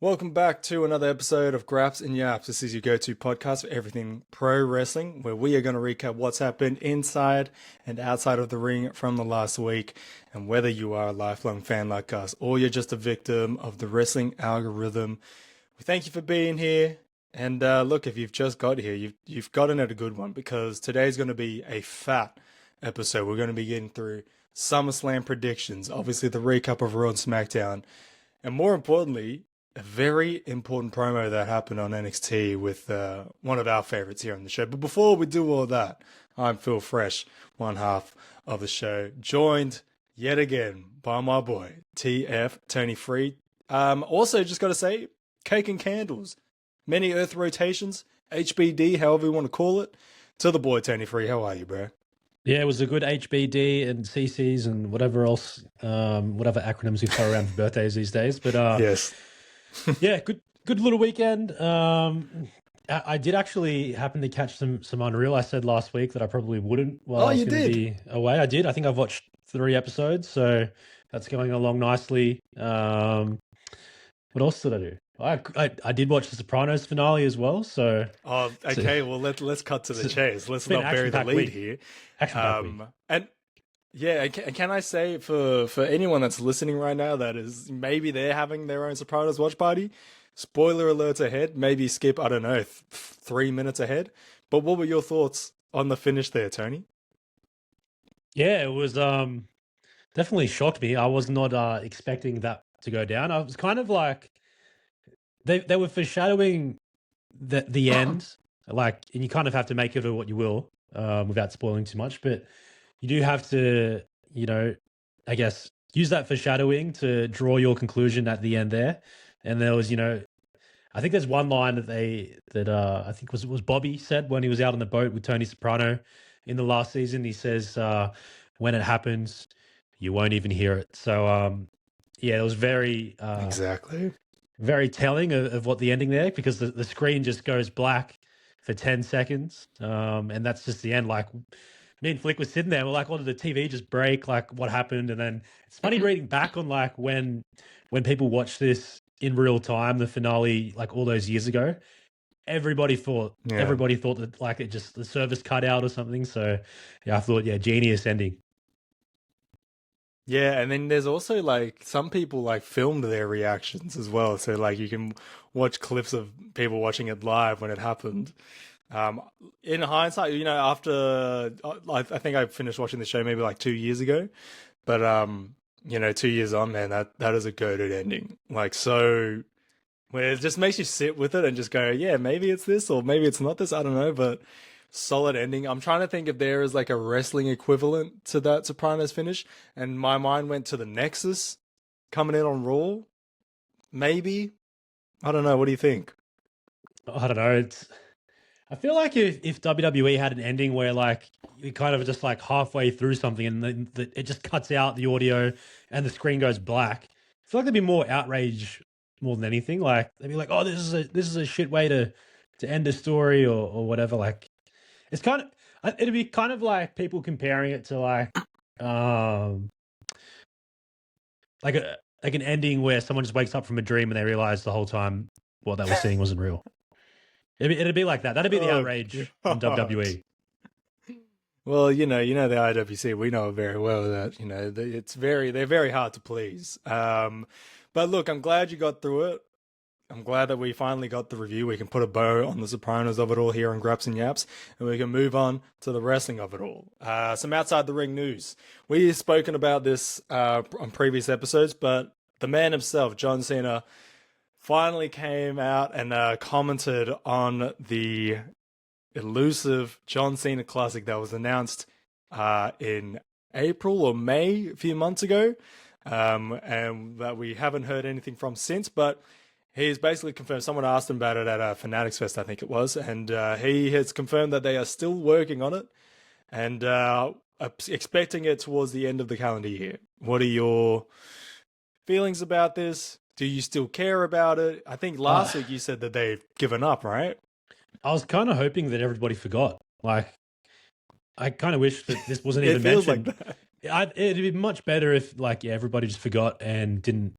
Welcome back to another episode of Graps and Yaps. This is your go-to podcast for everything pro wrestling, where we are going to recap what's happened inside and outside of the ring from the last week. And whether you are a lifelong fan like us or you're just a victim of the wrestling algorithm, we thank you for being here. And look, if you've just got here, you've gotten at a good one, because today's going to be a fat episode. We're going to be getting through Summerslam predictions, obviously the recap of Raw and SmackDown, and more importantly, a very important promo that happened on NXT with one of our favorites here on the show. But before we do all that, I'm Phil Fresh, one half of the show, joined yet again by my boy, TF, Tony Free. Also, just got to say, cake and candles, many earth rotations, HBD, however you want to call it, to the boy, Tony Free. How are you, bro? Yeah, it was a good HBD and CCs and whatever else, whatever acronyms we throw around for birthdays these days. But Yes. yeah, good little weekend. I did actually happen to catch some Unreal. I said last week that I probably wouldn't while I was going to be away. I did. I think I've watched 3 episodes, so that's going along nicely. What else did I do? I did watch the Sopranos finale as well. So okay. Well, let's cut to the chase. Let's not bury the lead here. And yeah, and can I say for anyone that's listening right now that is maybe they're having their own Sopranos watch party, spoiler alerts ahead, maybe skip, I don't know, 3 minutes ahead. But what were your thoughts on the finish there, Tony? Yeah, it was definitely shocked me. I was not expecting that to go down. I was kind of like they were foreshadowing the end, like, and you kind of have to make of it what you will, without spoiling too much, but you do have to, I guess, use that foreshadowing to draw your conclusion at the end there. And there was, I think there's one line that I think was Bobby said when he was out on the boat with Tony Soprano in the last season. He says, when it happens, you won't even hear it. So, yeah, it was very exactly very telling of what the ending there, because the screen just goes black for 10 seconds. And that's just the end. Like, me and Flick was sitting there, we're like, did the TV just break? Like, what happened? And then it's funny reading back on like when people watch this in real time, the finale, like all those years ago, everybody thought that like it just, the service cut out or something. So yeah, I thought, genius ending. Yeah, and then there's also like some people like filmed their reactions as well. So like you can watch clips of people watching it live when it happened. In hindsight, after I think I finished watching the show maybe like 2 years ago, but 2 years on, man, that is a goated ending. Like, so where it just makes you sit with it and just go, yeah, maybe it's this or maybe it's not this. I don't know, but solid ending. I'm trying to think if there is like a wrestling equivalent to that Sopranos finish, and my mind went to the Nexus coming in on Raw. Maybe, I don't know. What do you think? I don't know. I feel like if WWE had an ending where like you kind of just like halfway through something and then it just cuts out the audio and the screen goes black, I feel like there'd be more outrage more than anything. Like they'd be like, "Oh, this is a shit way to end a story or whatever." Like it's kind of, it'd be kind of like people comparing it to like like an ending where someone just wakes up from a dream and they realize the whole time what they were seeing wasn't real. It'd be like that. That'd be the outrage on WWE. Well, the IWC, we know very well that they're very hard to please. But look, I'm glad you got through it. I'm glad that we finally got the review. We can put a bow on the Sopranos of it all here on Graps and Yaps, and we can move on to the wrestling of it all. Some outside the ring news. We've spoken about this on previous episodes, but the man himself, John Cena, finally came out and commented on the elusive John Cena Classic that was announced in April or May a few months ago, and that we haven't heard anything from since, but he's basically confirmed. Someone asked him about it at Fanatics Fest, I think it was, and he has confirmed that they are still working on it and expecting it towards the end of the calendar year. What are your feelings about this? Do you still care about it? I think last week you said that they've given up, right? I was kind of hoping that everybody forgot. Like, I kind of wish that this wasn't even mentioned. Like that. It'd be much better if, like, everybody just forgot and didn't,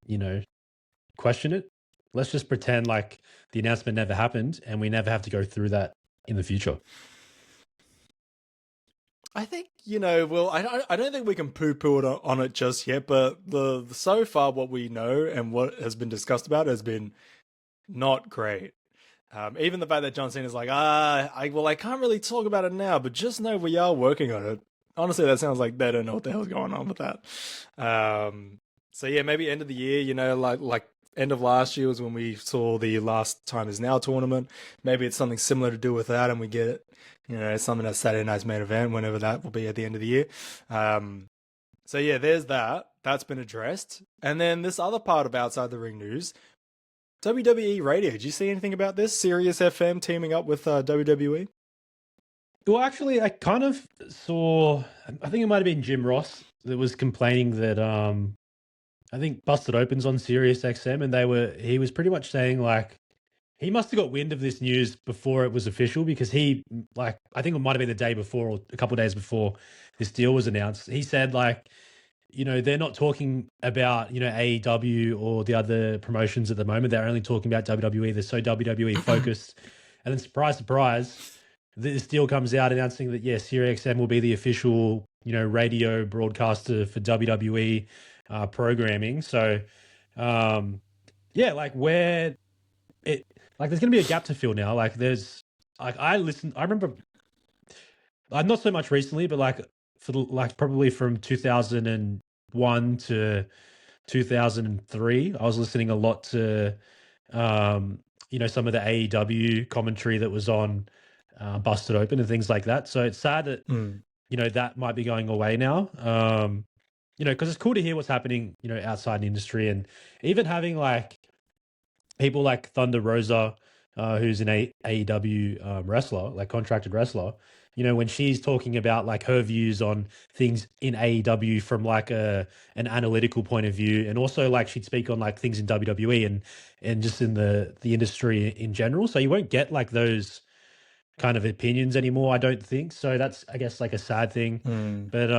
question it. let's just pretend like the announcement never happened and we never have to go through that in the future. I think, well, I don't think we can poo-poo it on it just yet, but the so far what we know and what has been discussed about has been not great. Even the fact that John Cena's like, I can't really talk about it now, but just know we are working on it. Honestly, that sounds like they don't know what the hell's going on with that. So yeah, maybe end of the year, like end of last year was when we saw the Last Time Is Now tournament. Maybe it's something similar to do with that, and we get, something that's Saturday night's main event, whenever that will be at the end of the year. So yeah, there's that. That's been addressed. And then this other part of Outside the Ring news, WWE Radio. Did you see anything about this? Sirius FM teaming up with WWE? Well, actually, I kind of saw, I think it might have been Jim Ross that was complaining that I think Busted Open's on Sirius XM, and he was pretty much saying like he must have got wind of this news before it was official, because he, like, I think it might have been the day before or a couple of days before this deal was announced. He said like, they're not talking about, AEW or the other promotions at the moment. They're only talking about WWE. They're so WWE focused. And then surprise, surprise, this deal comes out announcing that, yes, SiriusXM will be the official, radio broadcaster for WWE programming. So, yeah, like where it, like there's going to be a gap to fill now. Like I remember, not so much recently, but like probably from 2001 to 2003, I was listening a lot to, some of the AEW commentary that was on Busted Open and things like that. So it's sad that, that might be going away now. Because it's cool to hear what's happening, outside the industry, and even having like people like Thunder Rosa, who's an AEW wrestler, like contracted wrestler, when she's talking about like her views on things in AEW from like an analytical point of view, and also like she'd speak on like things in WWE and just in the industry in general. So you won't get like those kind of opinions anymore, I don't think. So that's, I guess, like a sad thing. But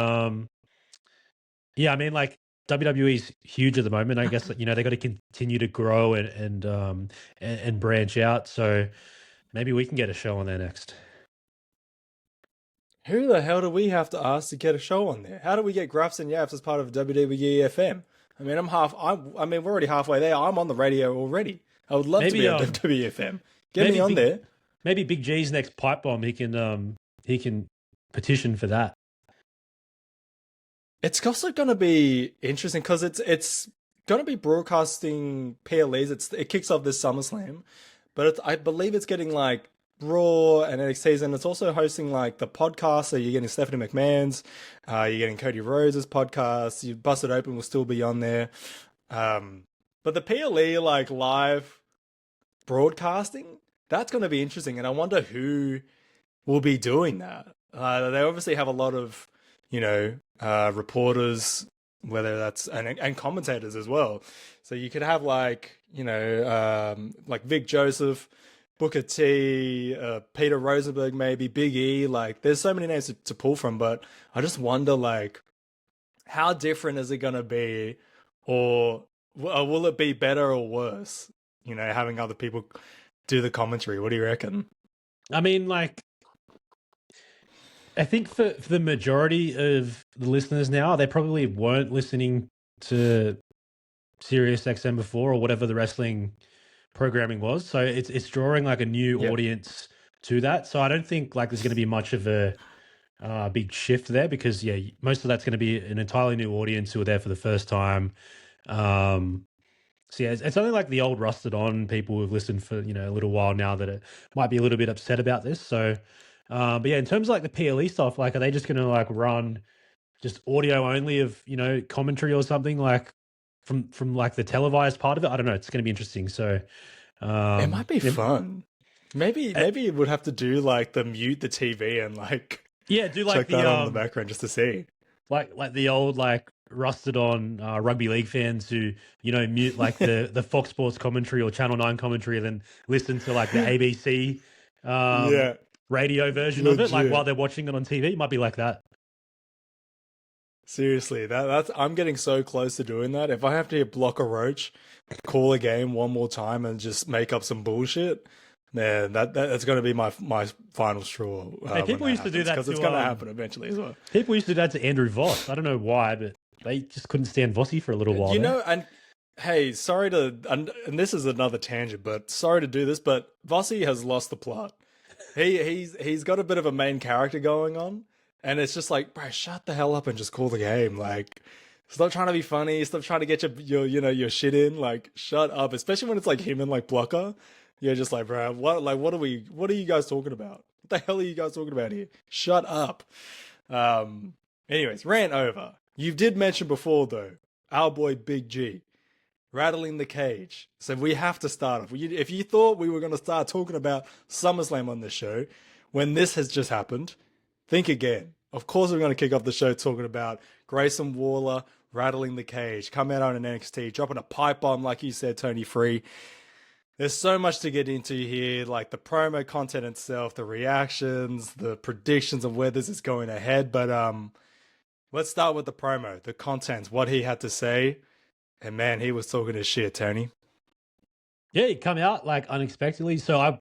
yeah, I mean, like WWE is huge at the moment. I guess they got to continue to grow and branch out. So maybe we can get a show on there next. Who the hell do we have to ask to get a show on there? How do we get Gruffs and Yaps as part of WWE FM? I mean, I mean, we're already halfway there. I'm on the radio already. I would love to be on WWE FM. Get me on there. Maybe Big G's next pipe bomb. He can petition for that. It's also going to be interesting because it's going to be broadcasting PLEs. It kicks off this SummerSlam, but I believe it's getting like Raw and NXT's, and it's also hosting like the podcast. So you're getting Stephanie McMahon's, you're getting Cody Rhodes' podcast. You Busted Open will still be on there, but the PLE like live broadcasting, that's going to be interesting, and I wonder who will be doing that. They obviously have a lot of reporters, whether that's and commentators as well. So you could have like like Vic Joseph, Booker T, Peter Rosenberg, maybe Big E. Like there's so many names to pull from, but I just wonder like how different is it gonna be, or will it be better or worse? Having other people do the commentary. What do you reckon? I mean, like, I think for the majority of the listeners now, they probably weren't listening to Sirius XM before or whatever the wrestling programming was. So it's drawing like a new audience to that. So I don't think like there's going to be much of a big shift there, because most of that's going to be an entirely new audience who are there for the first time. So yeah, it's only like the old rusted on people who've listened for a little while now that it might be a little bit upset about this. So, but yeah, in terms of like the PLE stuff, like are they just going to like run just audio only of commentary or something like from like the televised part of it? I don't know. It's going to be interesting. So it might be fun. Maybe it would have to do like the mute the TV and like do like check that on the background just to see. Like the old like rusted on rugby league fans who mute like the Fox Sports commentary or Channel 9 commentary and then listen to like the ABC radio version of it, like while they're watching it on TV. It might be like that. Seriously, that's I'm getting so close to doing that. If I have to block a roach, call a game one more time, and just make up some bullshit, man, that's going to be my final straw Hey, when people that used to do happens, that because it's to going to happen eventually as well. people used to do that to Andrew Voss. I don't know why, but they just couldn't stand Vossi for a little while You there. know, and hey, sorry to, and this is another tangent, but sorry to do this, but Vossi has lost the plot. He's got a bit of a main character going on, and it's just like, bro, shut the hell up and just call the game. Like, stop trying to be funny. Stop trying to get your shit in. Like, shut up. Especially when it's like him and like Blocker. You're just like, bro, what are you guys talking about? What the hell are you guys talking about here? Shut up. Um. Anyways, rant over. You did mention before though, our boy Big G rattling the cage. So we have to start off. If you thought we were going to start talking about SummerSlam on this show, when this has just happened, think again. Of course, we're going to kick off the show talking about Grayson Waller rattling the cage, come out on an NXT, dropping a pipe bomb, like you said, Tony Free. There's so much to get into here, like the promo content itself, the reactions, the predictions of where this is going ahead. But let's start with the promo, the content, what he had to say. And man, he was talking his shit, Tony. Yeah, he come out like unexpectedly. So I'm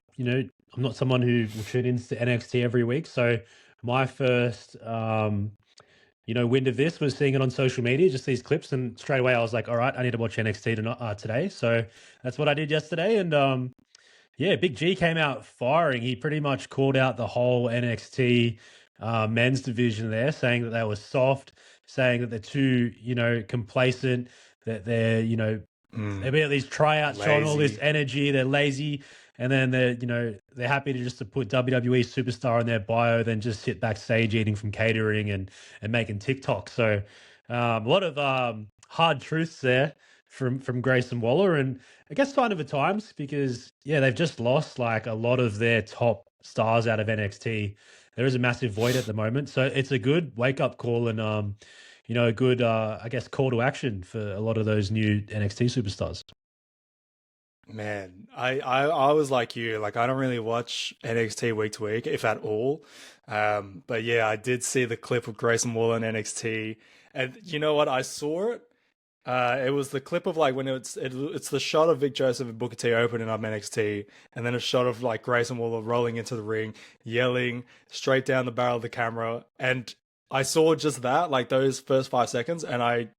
not someone who will tune into NXT every week. So my first, wind of this was seeing it on social media, just these clips, and straight away I was like, all right, I need to watch NXT today. So that's what I did yesterday, and yeah, Big G came out firing. He pretty much called out the whole NXT men's division there, saying that they were soft, saying that they're too, complacent, that they've been at these tryouts showing all this Lazy. energy, they're lazy, and then they're happy to put WWE superstar in their bio, then just sit backstage eating from catering and making TikTok. So a lot of hard truths there from Grayson Waller, and I guess sign of the times because they've just lost like a lot of their top stars out of NXT. There is a massive void at the moment, so it's a good wake up call and a good I guess call to action for a lot of those new NXT superstars. Man, I was like you, like I don't really watch NXT week to week, if at all. But yeah, I did see the clip of Grayson Waller in NXT, and you know what? I saw it. It was the clip of like when it's the shot of Vic Joseph and Booker T opening up NXT, and then a shot of like Grayson Waller rolling into the ring, yelling straight down the barrel of the camera, and I saw just that, like those first 5 seconds, and I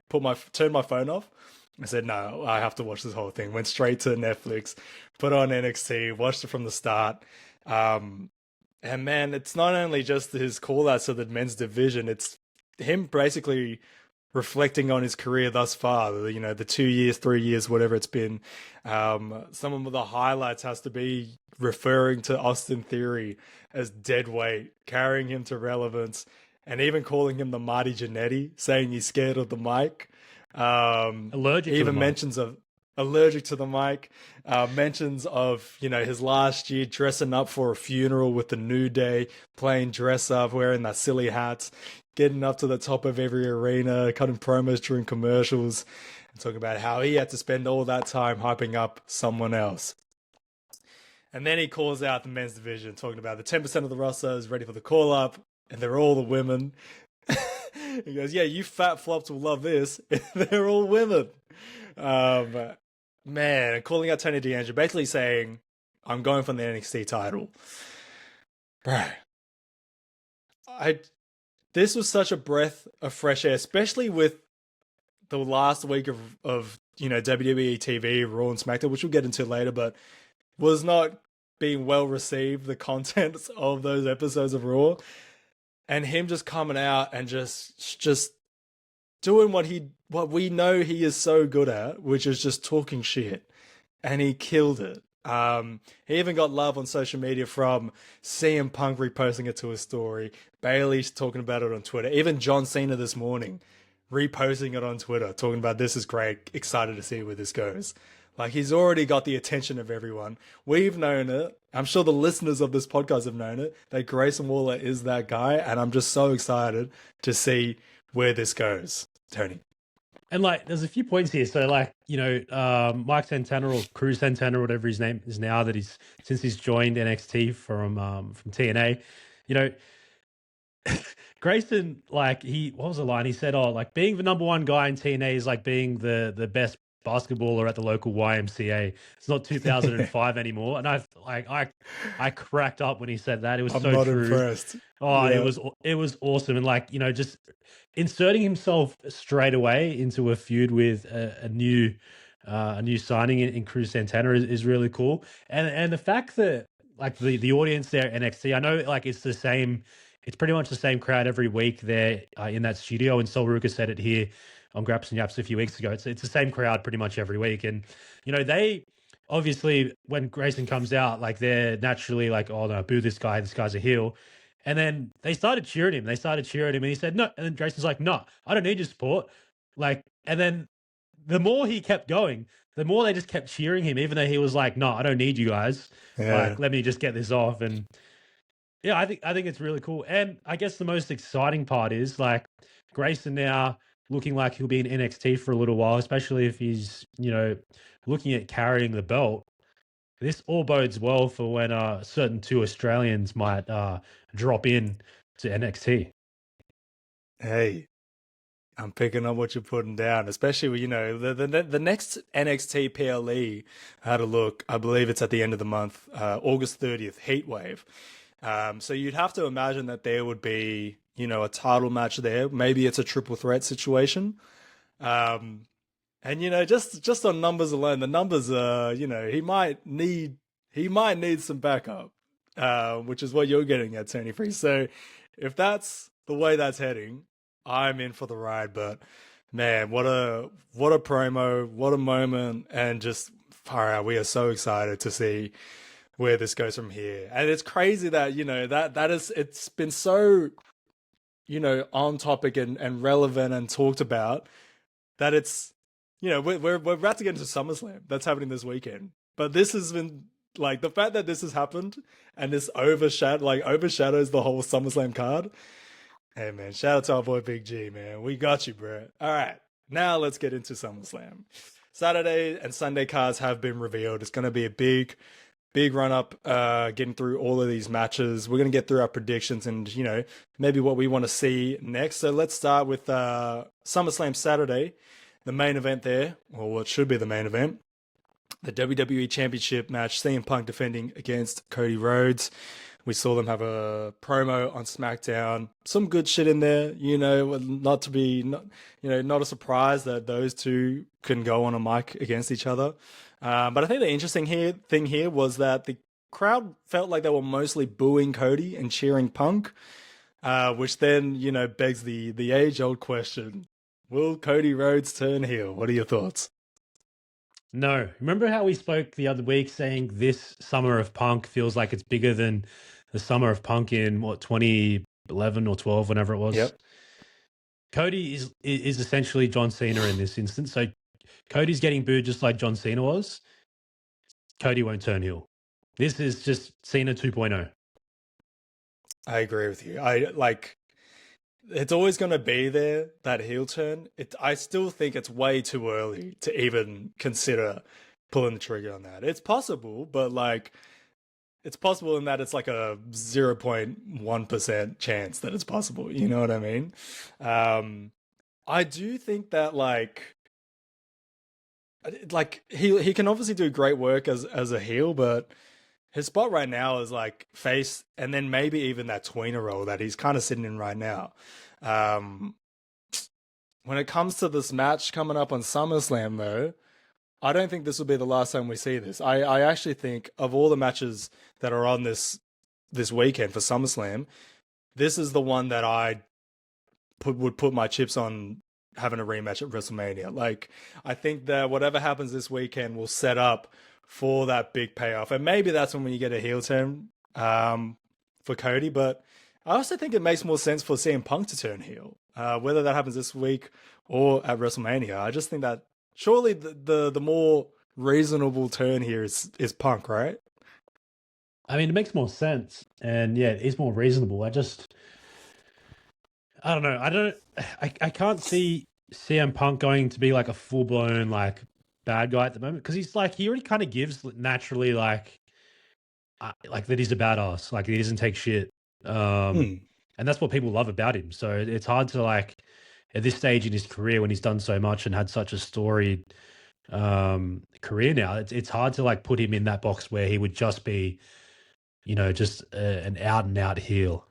turned my phone off. I said, no, I have to watch this whole thing. Went straight to Netflix, put on NXT, watched it from the start. Um, and man, it's not only just his call outs to the men's division, it's him basically reflecting on his career thus far. You know, the 2 years, 3 years, whatever it's been. Some of the highlights has to be referring to Austin Theory as dead weight, carrying him to relevance, and even calling him the Marty Jannetty, saying he's scared of the mic. Allergic to the Even mic. mentions of allergic to the mic, mentions of, you know, his last year dressing up for a funeral with the New Day, playing dress up, wearing that silly hats, getting up to the top of every arena, cutting promos during commercials, and talking about how he had to spend all that time hyping up someone else. And then he calls out the men's division, talking about the 10% of the roster is ready for the call up, and they're all the women. He goes, yeah, you fat flops will love this. They're all women. Um, Man, calling out Tony D'Angelo, basically saying, I'm going for the NXT title. Bro, I this was such a breath of fresh air, especially with the last week of WWE TV, Raw and SmackDown, which we'll get into later, but was not being well received, the content of those episodes of Raw. And him just coming out and just doing what we know he is so good at, which is just talking shit, and he killed it. He even got love on social media from CM Punk reposting it to his story, Bailey's talking about it on Twitter, even John Cena this morning reposting it on Twitter, talking about this is great, excited to see where this goes. Like, he's already got the attention of everyone. We've known it. I'm sure the listeners of this podcast have known it, that Grayson Waller is that guy, and I'm just so excited to see where this goes, Tony. And like, there's a few points here. So like, Mike Santana or Cruz Santana, whatever his name is now, that since he's joined NXT from TNA, you know, Grayson, like what was the line? He said, "Oh, like being the number one guy in TNA is like being the best basketballer at the local YMCA. It's not 2005 anymore." And I cracked up when he said that. It was I'm so not true. impressed. Oh, Yeah. it was awesome, and like just inserting himself straight away into a feud with a new signing in Cruz Santana is really cool, and the fact that like the audience there at NXT, I know like it's the same, it's pretty much the same crowd every week there in that studio, and Sol Ruka said it here on Graps and Yaps a few weeks ago. It's the same crowd pretty much every week, and they obviously when Grayson comes out, like they're naturally like, oh no, boo this guy, this guy's a heel. And then they started cheering him. They started cheering him, and he said no. And then Grayson's like, "No, I don't need your support." Like, and then the more he kept going, the more they just kept cheering him, even though he was like, "No, I don't need you guys. Yeah. Like, let me just get this off." And yeah, I think it's really cool. And I guess the most exciting part is like Grayson now looking like he'll be in NXT for a little while, especially if he's looking at carrying the belt. This all bodes well for when certain two Australians might drop in to NXT. Hey, I'm picking up what you're putting down, especially with, the next NXT PLE. I had a look. I believe it's at the end of the month, August 30th, Heatwave. So you'd have to imagine that there would be, a title match there. Maybe it's a triple threat situation. And just on numbers alone, the numbers are, he might need some backup, which is what you're getting at, Tony Free. So if that's the way that's heading, I'm in for the ride. But man, what a promo, what a moment, and just far out. We are so excited to see where this goes from here. And it's crazy that it's been so on topic and relevant and talked about that it's we're about to get into SummerSlam that's happening this weekend. But this has been like the fact that this has happened and this overshadows the whole SummerSlam card. Hey man, shout out to our boy Big G, man. We got you, bro. All right, now let's get into SummerSlam. Saturday and Sunday cards have been revealed. It's going to be a big run up, getting through all of these matches. We're going to get through our predictions and, maybe what we want to see next. So let's start with SummerSlam Saturday, the main event there, or what should be the main event. The WWE Championship match, CM Punk defending against Cody Rhodes. We saw them have a promo on SmackDown. Some good shit in there, not a surprise that those two can go on a mic against each other. But I think the interesting thing here was that the crowd felt like they were mostly booing Cody and cheering Punk, which then, begs the age-old question, will Cody Rhodes turn heel? What are your thoughts? No. Remember how we spoke the other week saying this summer of Punk feels like it's bigger than the summer of Punk in, 2011 or 12, whenever it was? Yep. Cody is essentially John Cena in this instance. So Cody's getting booed just like John Cena was. Cody won't turn heel. This is just Cena 2.0. I agree with you. It's always going to be there, that heel turn. I still think it's way too early to even consider pulling the trigger on that. It's possible, but it's possible in that it's like a 0.1% chance that it's possible. You know what I mean? I do think that he can obviously do great work as a heel, but his spot right now is like face, and then maybe even that tweener role that he's kind of sitting in right now. When it comes to this match coming up on SummerSlam, though, I don't think this will be the last time we see this. I actually think of all the matches that are on this weekend for SummerSlam, this is the one that I would put my chips on having a rematch at WrestleMania. Like, I think that whatever happens this weekend will set up for that big payoff. And maybe that's when you get a heel turn for Cody. But I also think it makes more sense for CM Punk to turn heel, whether that happens this week or at WrestleMania. I just think that surely the more reasonable turn here is Punk, right? I mean, it makes more sense. And yeah, it is more reasonable. I don't know. I can't see CM Punk going to be like a full blown like bad guy at the moment, because he's like, he already kind of gives naturally like that he's a badass, like he doesn't take shit. And and that's what people love about him. So it's hard to like at this stage in his career when he's done so much and had such a storied career now. It's hard to like put him in that box where he would just be, just an out and out heel.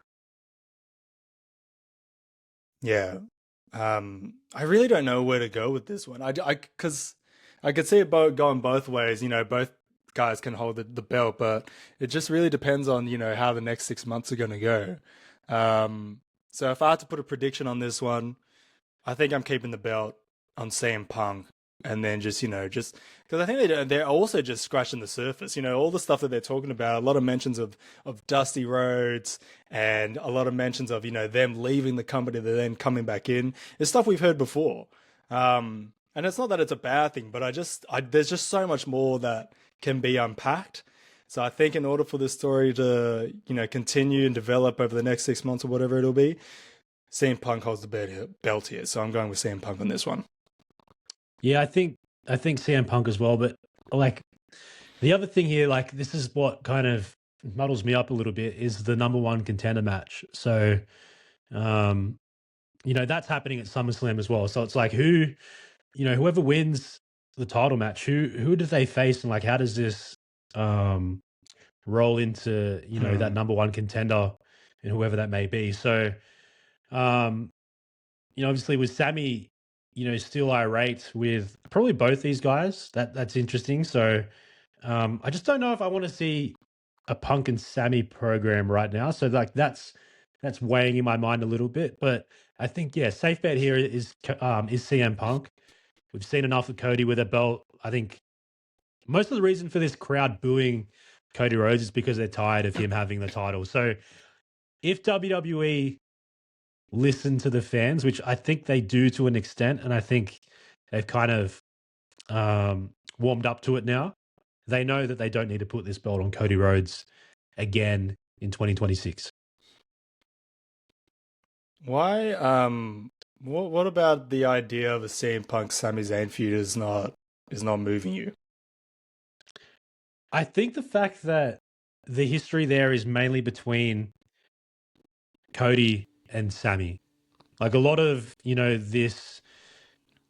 Yeah. I really don't know where to go with this one. Because I could see it going both ways. Both guys can hold the belt, but it just really depends on, how the next 6 months are going to go. So if I had to put a prediction on this one, I think I'm keeping the belt on CM Punk, and then just because I think they're also just scratching the surface. All the stuff that they're talking about, a lot of mentions of Dusty Rhodes, and a lot of mentions of them leaving the company, they're then coming back in. It's stuff we've heard before, and it's not that it's a bad thing, but there's just so much more that can be unpacked. So I think in order for this story to continue and develop over the next 6 months or whatever it'll be, CM Punk holds the belt here, so I'm going with CM Punk on this one. Yeah, I think CM Punk as well, but like the other thing here, like this is what kind of muddles me up a little bit is the number one contender match. So, that's happening at SummerSlam as well. So it's like whoever wins the title match, who do they face, and like how does this roll into that number one contender and whoever that may be. So, obviously with Sammy, still irate with probably both these guys. That's interesting. So, I just don't know if I want to see a Punk and Sammy program right now. So like that's weighing in my mind a little bit. But I think safe bet here is CM Punk. We've seen enough of Cody with a belt. I think most of the reason for this crowd booing Cody Rhodes is because they're tired of him having the title. So if WWE listen to the fans, which I think they do to an extent, and I think they've kind of warmed up to it now, they know that they don't need to put this belt on Cody Rhodes again in 2026. Why? What about the idea of a CM Punk Sami Zayn feud is not moving you? I think the fact that the history there is mainly between Cody and Sammy. Like a lot of, this,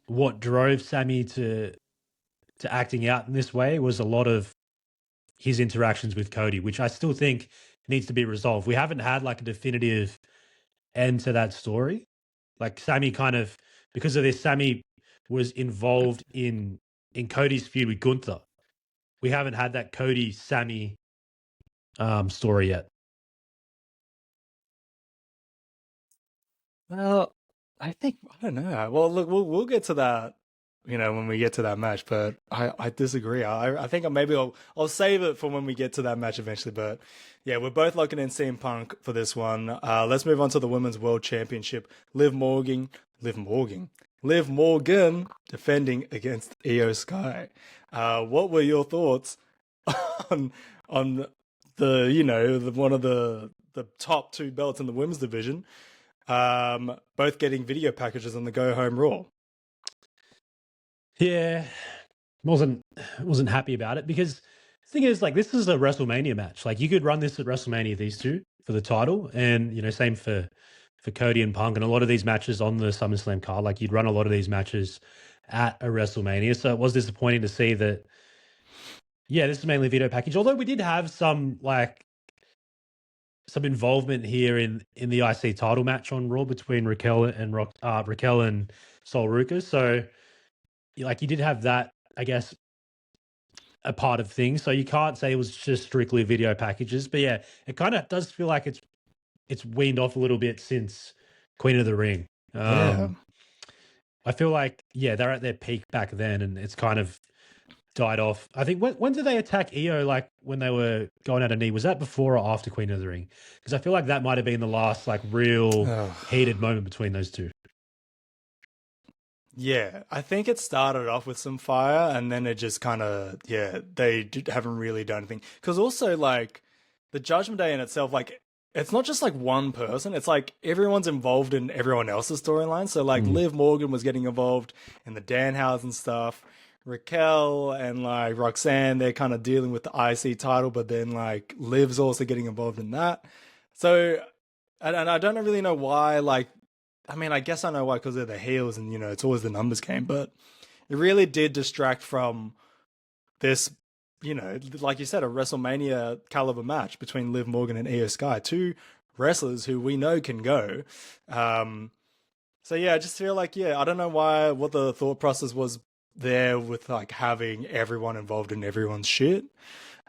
what drove Sammy to acting out in this way was a lot of his interactions with Cody, which I still think needs to be resolved. We haven't had like a definitive end to that story. Like Sammy kind of, because of this, Sammy was involved in Cody's feud with Gunther. We haven't had that Cody Sammy story yet. Well, I think I don't know. Well, look, we'll get to that, when we get to that match. But I disagree. I think maybe I'll save it for when we get to that match eventually. But yeah, we're both looking in CM Punk for this one. Let's move on to the Women's World Championship. Liv Morgan defending against Io Sky. What were your thoughts on one of the top two belts in the women's division? Both getting video packages on the Go Home Raw. Yeah, wasn't happy about it because the thing is, like, this is a WrestleMania match. Like, you could run this at WrestleMania, these two for the title, and same for Cody and Punk, and a lot of these matches on the SummerSlam card. Like, you'd run a lot of these matches at a WrestleMania, so it was disappointing to see that. Yeah, this is mainly a video package. Although we did have some involvement here in the IC title match on Raw between Raquel and Sol Ruca. So, like, you did have that, I guess, a part of things. So you can't say it was just strictly video packages. But yeah, it kind of does feel like it's weaned off a little bit since Queen of the Ring. Yeah. I feel like, they're at their peak back then, and it's kind of died off. I think when did they attack Io? Like when they were going at a knee, was that before or after Queen of the Ring? Because I feel like that might have been the last like real heated moment between those two. Yeah, I think it started off with some fire, and then it just kind of they haven't really done anything. Because also like the Judgment Day in itself, like it's not just like one person; it's like everyone's involved in everyone else's storyline. So like Liv Morgan was getting involved in the Danhausen stuff. Raquel and like Roxanne, they're kind of dealing with the IC title, but then like Liv's also getting involved in that. So and I don't really know why. Like, I mean, I guess I know why because they're the heels, and it's always the numbers game. But it really did distract from this, like you said, a WrestleMania caliber match between Liv Morgan and Io Sky, two wrestlers who we know can go. Um, so yeah, I just feel like I don't know what the thought process was there with like having everyone involved in everyone's shit.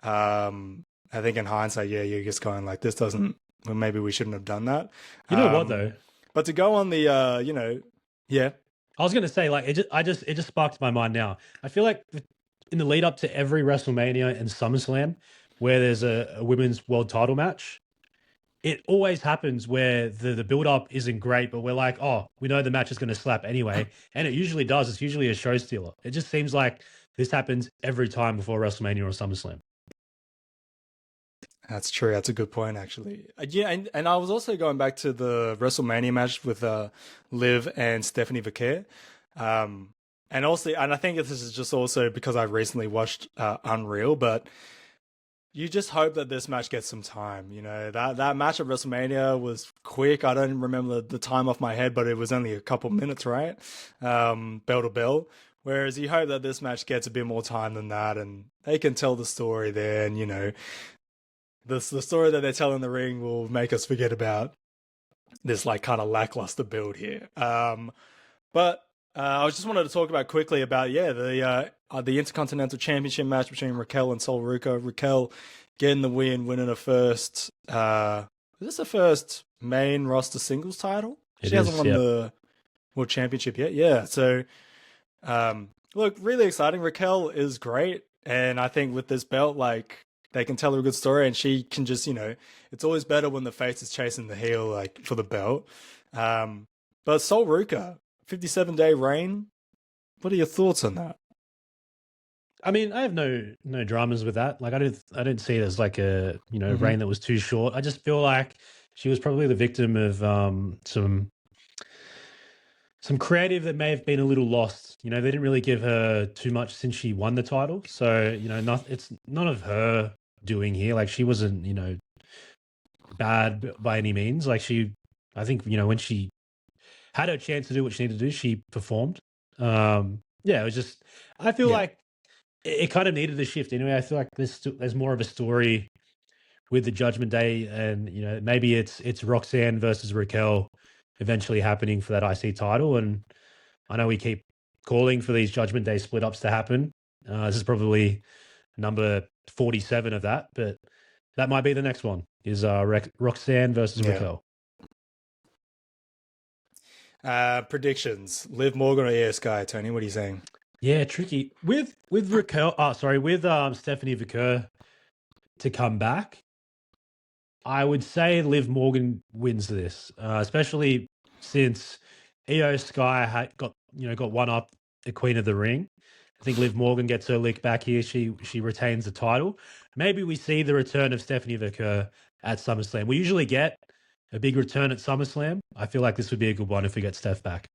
I think in hindsight, you're just going like this doesn't. Well, maybe we shouldn't have done that. You know what Um, though? but to go on the, yeah, I was gonna say like it just sparked my mind now. I feel like in the lead up to every WrestleMania and SummerSlam where there's a women's world title match, it always happens where the build up isn't great, but we're like, oh, we know the match is going to slap anyway, and it usually does. It's usually a show stealer. It just seems like this happens every time before WrestleMania or SummerSlam. that's true. That's a good point, actually. Yeah, and I was also going back to the WrestleMania match with Liv and Stephanie Vaquer. And also, and I think this is just also because I recently watched Unreal, but you just hope that this match gets some time. That match at WrestleMania was quick. I don't remember the time off my head, but it was only a couple minutes, right? Bell to bell. Whereas you hope that this match gets a bit more time than that, and they can tell the story there, and the story that they tell in the ring will make us forget about this like kind of lackluster build here. But I just wanted to talk about quickly about the Intercontinental Championship match between Raquel and Sol Ruca. Raquel getting the win, winning her first. Is this her first main roster singles title? She hasn't won the World Championship yet. Yeah, so look, really exciting. Raquel is great, and I think with this belt, like they can tell her a good story, and she can just it's always better when the face is chasing the heel, like for the belt. But Sol Ruca, 57-day reign. What are your thoughts on that? I mean, I have no dramas with that. Like, I don't see it as like a Mm-hmm. reign that was too short. I just feel like she was probably the victim of some creative that may have been a little lost. They didn't really give her too much since she won the title. So, it's none of her doing here. Like she wasn't, bad by any means. Like I think, when she had her chance to do what she needed to do, she performed. Yeah, it was just, I feel Yeah. like it kind of needed a shift anyway. I feel like there's more of a story with the Judgment Day, and maybe it's Roxanne versus Raquel eventually happening for that IC title. And I know we keep calling for these Judgment Day split ups to happen. This is probably number 47 of that, but that might be the next one. Is Roxanne versus Yeah. Raquel? Predictions. Liv Morgan or Io Sky, Tony? What are you saying? Yeah, tricky with Raquel. Oh, sorry, with Stephanie Vaquer to come back. I would say Liv Morgan wins this, especially since Io Sky got one up the Queen of the Ring. I think Liv Morgan gets her lick back here. She retains the title. Maybe we see the return of Stephanie Vaquer at SummerSlam. We usually get a big return at SummerSlam. I feel like this would be a good one if we get Steph back.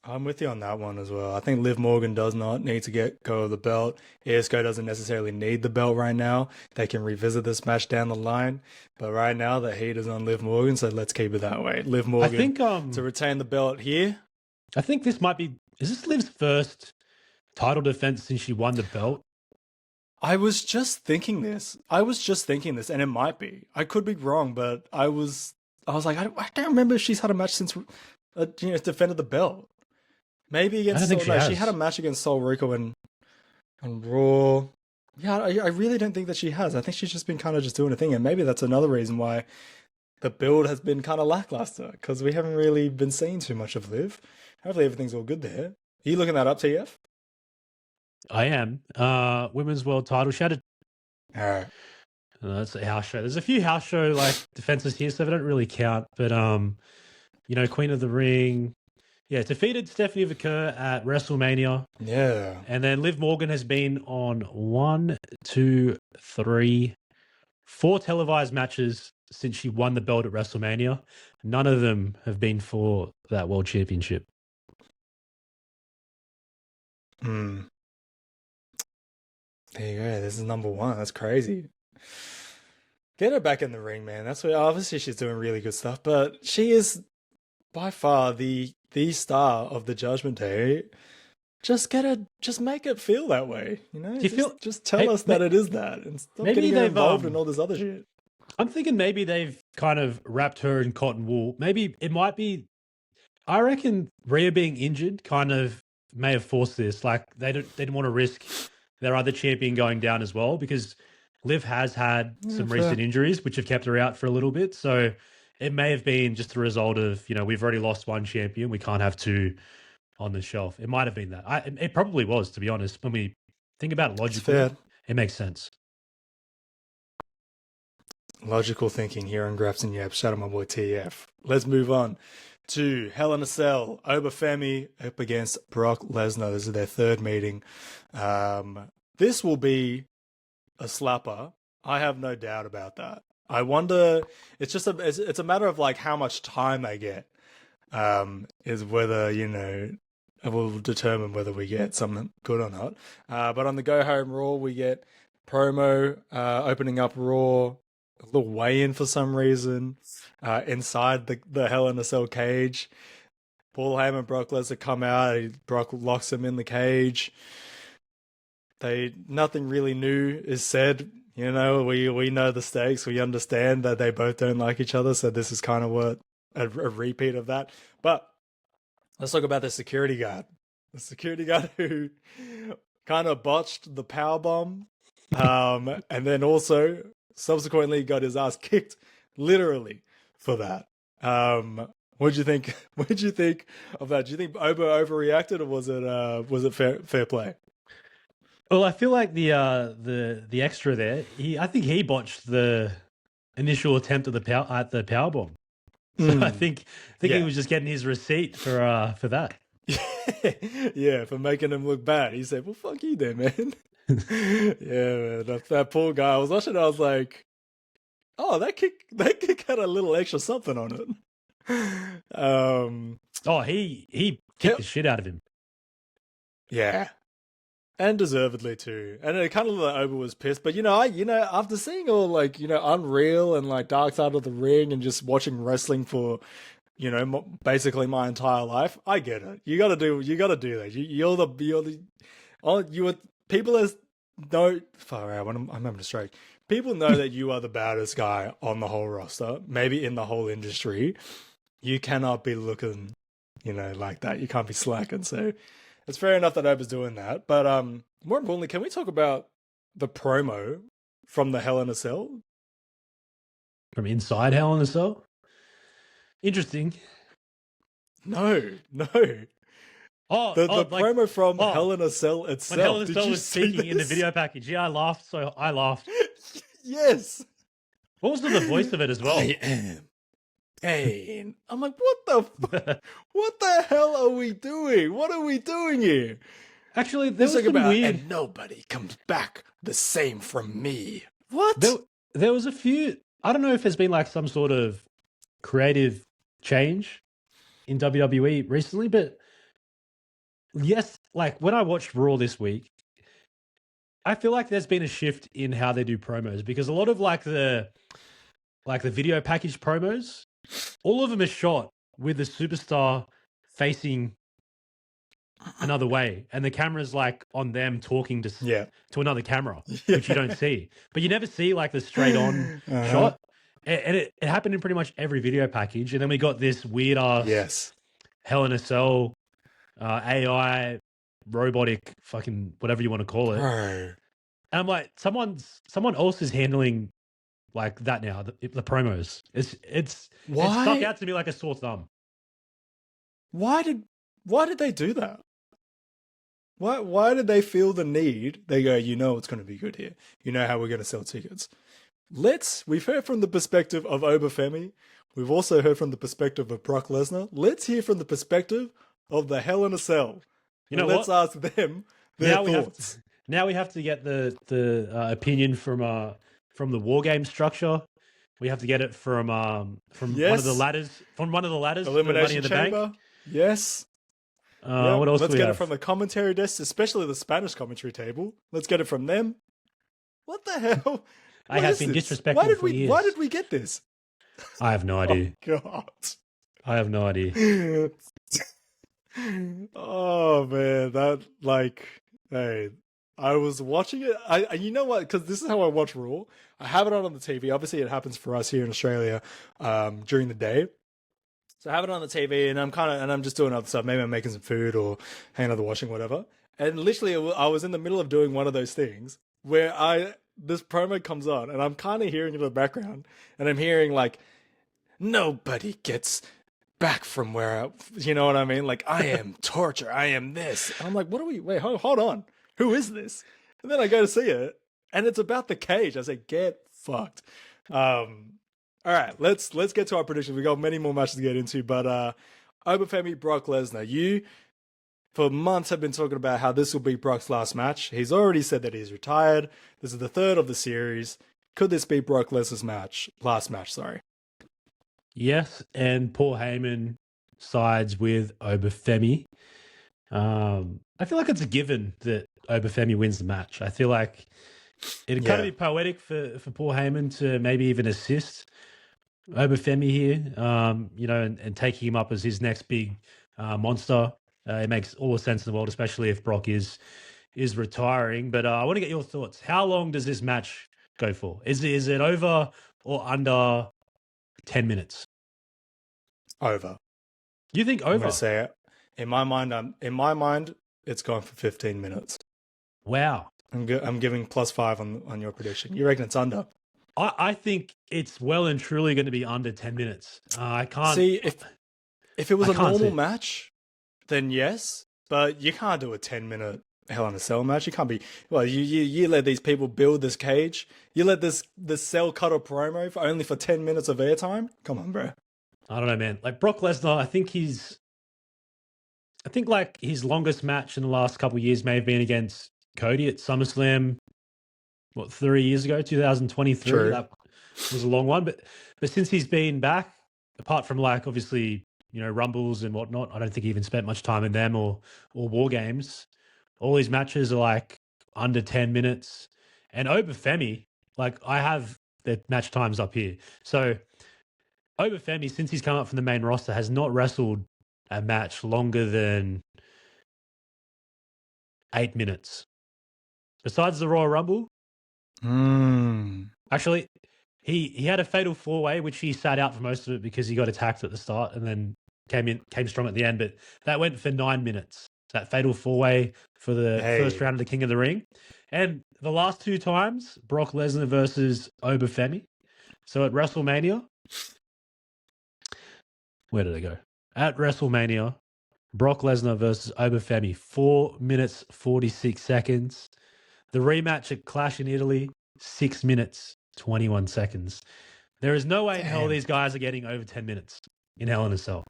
I'm with you on that one as well. I think Liv Morgan does not need to get go of the belt. Asuka doesn't necessarily need the belt right now. They can revisit this match down the line. But right now, the heat is on Liv Morgan, so let's keep it that way. Liv I Morgan think to retain the belt here. I think this might be. Is this Liv's first title defense since she won the belt? I was just thinking this. And it might be. I could be wrong, but I was like, I don't remember if she's had a match since defended the belt. Maybe I don't against think Sol. she No, she had a has. match against Sol Rico and Raw. Yeah, I really don't think that she has. I think she's just been kind of just doing a thing, and maybe that's another reason why the build has been kind of lackluster because we haven't really been seeing too much of Liv. Hopefully, everything's all good there. Are you looking that up, TF? I am. Women's world title. She had a All right. that's a house show. There's a few house show like defenses here, so they don't really count. But Queen of the Ring. Yeah, defeated Stephanie Vaquer at WrestleMania. Yeah. And then Liv Morgan has been on one, two, three, four televised matches since she won the belt at WrestleMania. None of them have been for that world championship. Hmm. There you go. This is number one. That's crazy. Get her back in the ring, man. That's what obviously she's doing really good stuff, but she is by far the star of the Judgment Day. Just make it feel that way, you know? Do you feel? Just tell us that it is that and stop Maybe getting her they've involved in all this other shit. I'm thinking maybe they've kind of wrapped her in cotton wool. Maybe it might be. I reckon Rhea being injured kind of may have forced this. Like they didn't want to risk their other champion going down as well, because Liv has had some recent injuries which have kept her out for a little bit. So it may have been just a result of, we've already lost one champion. We can't have two on the shelf. It might have been that. It probably was, to be honest. When we think about it logically, it makes sense. Logical thinking here on Graphs and Yaps. Shout out my boy TF. Let's move on to Hell in a Cell. Obafemi up against Brock Lesnar. This is their third meeting. This will be a slapper. I have no doubt about that. I wonder. It's a matter of like how much time they get. Is whether it will determine whether we get something good or not. But on the Go Home Raw, we get promo opening up Raw. A little weigh-in for some reason inside the Hell in a Cell cage. Paul Heyman and Brock Lesnar come out. Brock locks him in the cage. Nothing really new is said. We know the stakes. We understand that they both don't like each other. So this is kind of what a repeat of that. But let's talk about the security guard. The security guard who kind of botched the power bomb, and then also subsequently got his ass kicked, literally, for that. What did you think? What did you think of that? Do you think Obo overreacted, or was it fair play? Well, I feel like the extra there. I think he botched the initial attempt at the power bomb. So I think he was just getting his receipt for that. Yeah, for making him look bad. He said, "Well, fuck you, then, man." Yeah, man, that poor guy. I was watching. I was like, "Oh, that kick had a little extra something on it." He kicked the shit out of him. Yeah, and deservedly too. And it kind of like Oba was pissed, but after seeing all like Unreal and like Dark Side of the Ring and just watching wrestling for basically my entire life, I get it. You got to do that. People know far out when I'm having a stroke. People know that you are the baddest guy on the whole roster, maybe in the whole industry. You cannot be looking, like that. You can't be slacking. So it's fair enough that Oba's doing that. But more importantly, can we talk about the promo from the Hell in a Cell? From inside Hell in a Cell? Interesting. No. Oh, the promo from Hell in a Cell itself. When Hell in a Cell was speaking in the video package. Yeah, I laughed. Yes. What was the voice of it as well? I am pain. I'm like, what the hell are we doing? What are we doing here? Actually, there was some weird... And nobody comes back the same from me. What? There was a few... I don't know if there's been like some sort of creative change in WWE recently, but yes, like when I watched Raw this week, I feel like there's been a shift in how they do promos, because a lot of like the video package promos, all of them are shot with the superstar facing another way, and the camera's like on them talking to another camera, which you don't see. But you never see like the straight on shot. And it happened in pretty much every video package. And then we got this weird ass Hell in a Cell, AI, robotic, fucking whatever you want to call it. And I'm like, someone else is handling like that now. The promos. It stuck out to me like a sore thumb. Why did they do that? Why did they feel the need? They go, it's going to be good here. You know how we're going to sell tickets. We've heard from the perspective of Obafemi. We've also heard from the perspective of Brock Lesnar. Let's hear from the perspective of the Hell in a Cell. Let's ask them their thoughts. Now we have to get the opinion from the war game structure. We have to get it from one of the ladders. From one of the ladders. Elimination for Chamber. Bank. Yes. What else? Let's get it from the commentary desk, especially the Spanish commentary table. Let's get it from them. What the hell? I What have is been this? disrespected for Why years. did we get this? I have no Oh idea. God. I have no idea. Oh man, that like, hey, I was watching it. You know what? Because this is how I watch Raw. I have it on the TV. Obviously, it happens for us here in Australia during the day. So I have it on the TV, and I'm just doing other stuff. Maybe I'm making some food or hanging out the washing, whatever. And literally, I was in the middle of doing one of those things where this promo comes on, and I'm kind of hearing it in the background, and I'm hearing like, nobody gets back from you know what I mean? Like, I am torture, I am this. And I'm like, wait, hold on. Who is this? And then I go to see it, and it's about the cage. I say, get fucked. All right, let's get to our predictions. We got many more matches to get into, but Obafemi, Brock Lesnar. You, for months, have been talking about how this will be Brock's last match. He's already said that he's retired. This is the third of the series. Could this be Brock Lesnar's last match, sorry. Yes, and Paul Heyman sides with Obafemi. I feel like it's a given that Obafemi wins the match. I feel like it'd kind of be poetic for Paul Heyman to maybe even assist Obafemi here, and taking him up as his next big monster. It makes all the sense in the world, especially if Brock is retiring. But I want to get your thoughts. How long does this match go for? Is it over or under 10 minutes? Over. You think over? I'm going to say it. In my mind, it's going for 15 minutes. Wow. I'm giving +5 on your prediction. You reckon it's under? I think it's well and truly going to be under 10 minutes. I can't see if it was a normal match, then yes, but you can't do a 10-minute Hell in a Cell match. You can't be. Well, you let these people build this cage. You let this cell cut a promo for 10 minutes of airtime. Come on, bro. I don't know, man. Like Brock Lesnar, I think like his longest match in the last couple of years may have been against Cody at SummerSlam. 3 years ago, 2023. True. That was a long one, but since he's been back, apart from like obviously Rumbles and whatnot, I don't think he even spent much time in them or War Games. All his matches are like under 10 minutes. And Obafemi, like I have the match times up here. So Obafemi, since he's come up from the main roster, has not wrestled a match longer than 8 minutes. Besides the Royal Rumble. Actually, he had a fatal 4-way, which he sat out for most of it because he got attacked at the start and then came strong at the end. But that went for 9 minutes. That fatal 4-way for the first round of the King of the Ring. And the last 2 times, Brock Lesnar versus Obafemi. So at WrestleMania, where did it go? At WrestleMania, Brock Lesnar versus Obafemi, 4 minutes, 46 seconds. The rematch at Clash in Italy, 6 minutes, 21 seconds. There is no way in hell these guys are getting over 10 minutes in Hell in a Cell.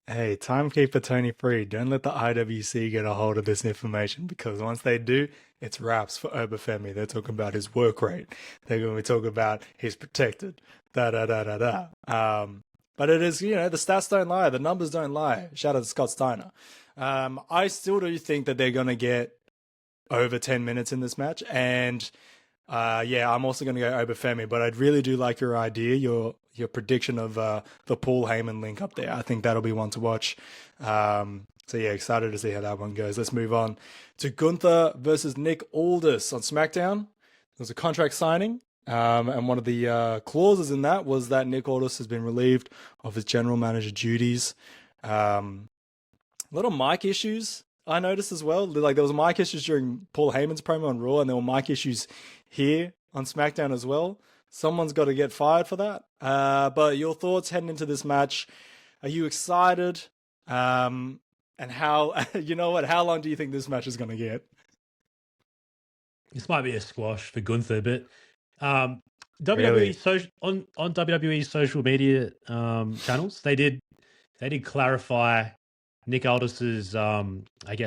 Hey, timekeeper Tony Freed, don't let the IWC get a hold of this information because once they do, it's wraps for Obafemi. They're talking about his work rate. They're going to talk about he's protected. But it is, the stats don't lie. The numbers don't lie. Shout out to Scott Steiner. I still do think that they're going to get over 10 minutes in this match. And I'm also going to go Obafemi, but I really do like your idea, your prediction of the Paul Heyman link up there. I think that'll be one to watch. Excited to see how that one goes. Let's move on to Gunther versus Nick Aldis on SmackDown. There was a contract signing, and one of the clauses in that was that Nick Aldis has been relieved of his general manager duties. A lot of mic issues I noticed as well. Like there was mic issues during Paul Heyman's promo on Raw, and there were mic issues here on SmackDown as well. Someone's got to get fired for that. But your thoughts heading into this match? Are you excited? And how? How long do you think this match is going to get? This might be a squash for Gunther, but WWE Really? on WWE social media channels, they did clarify Nick Aldis's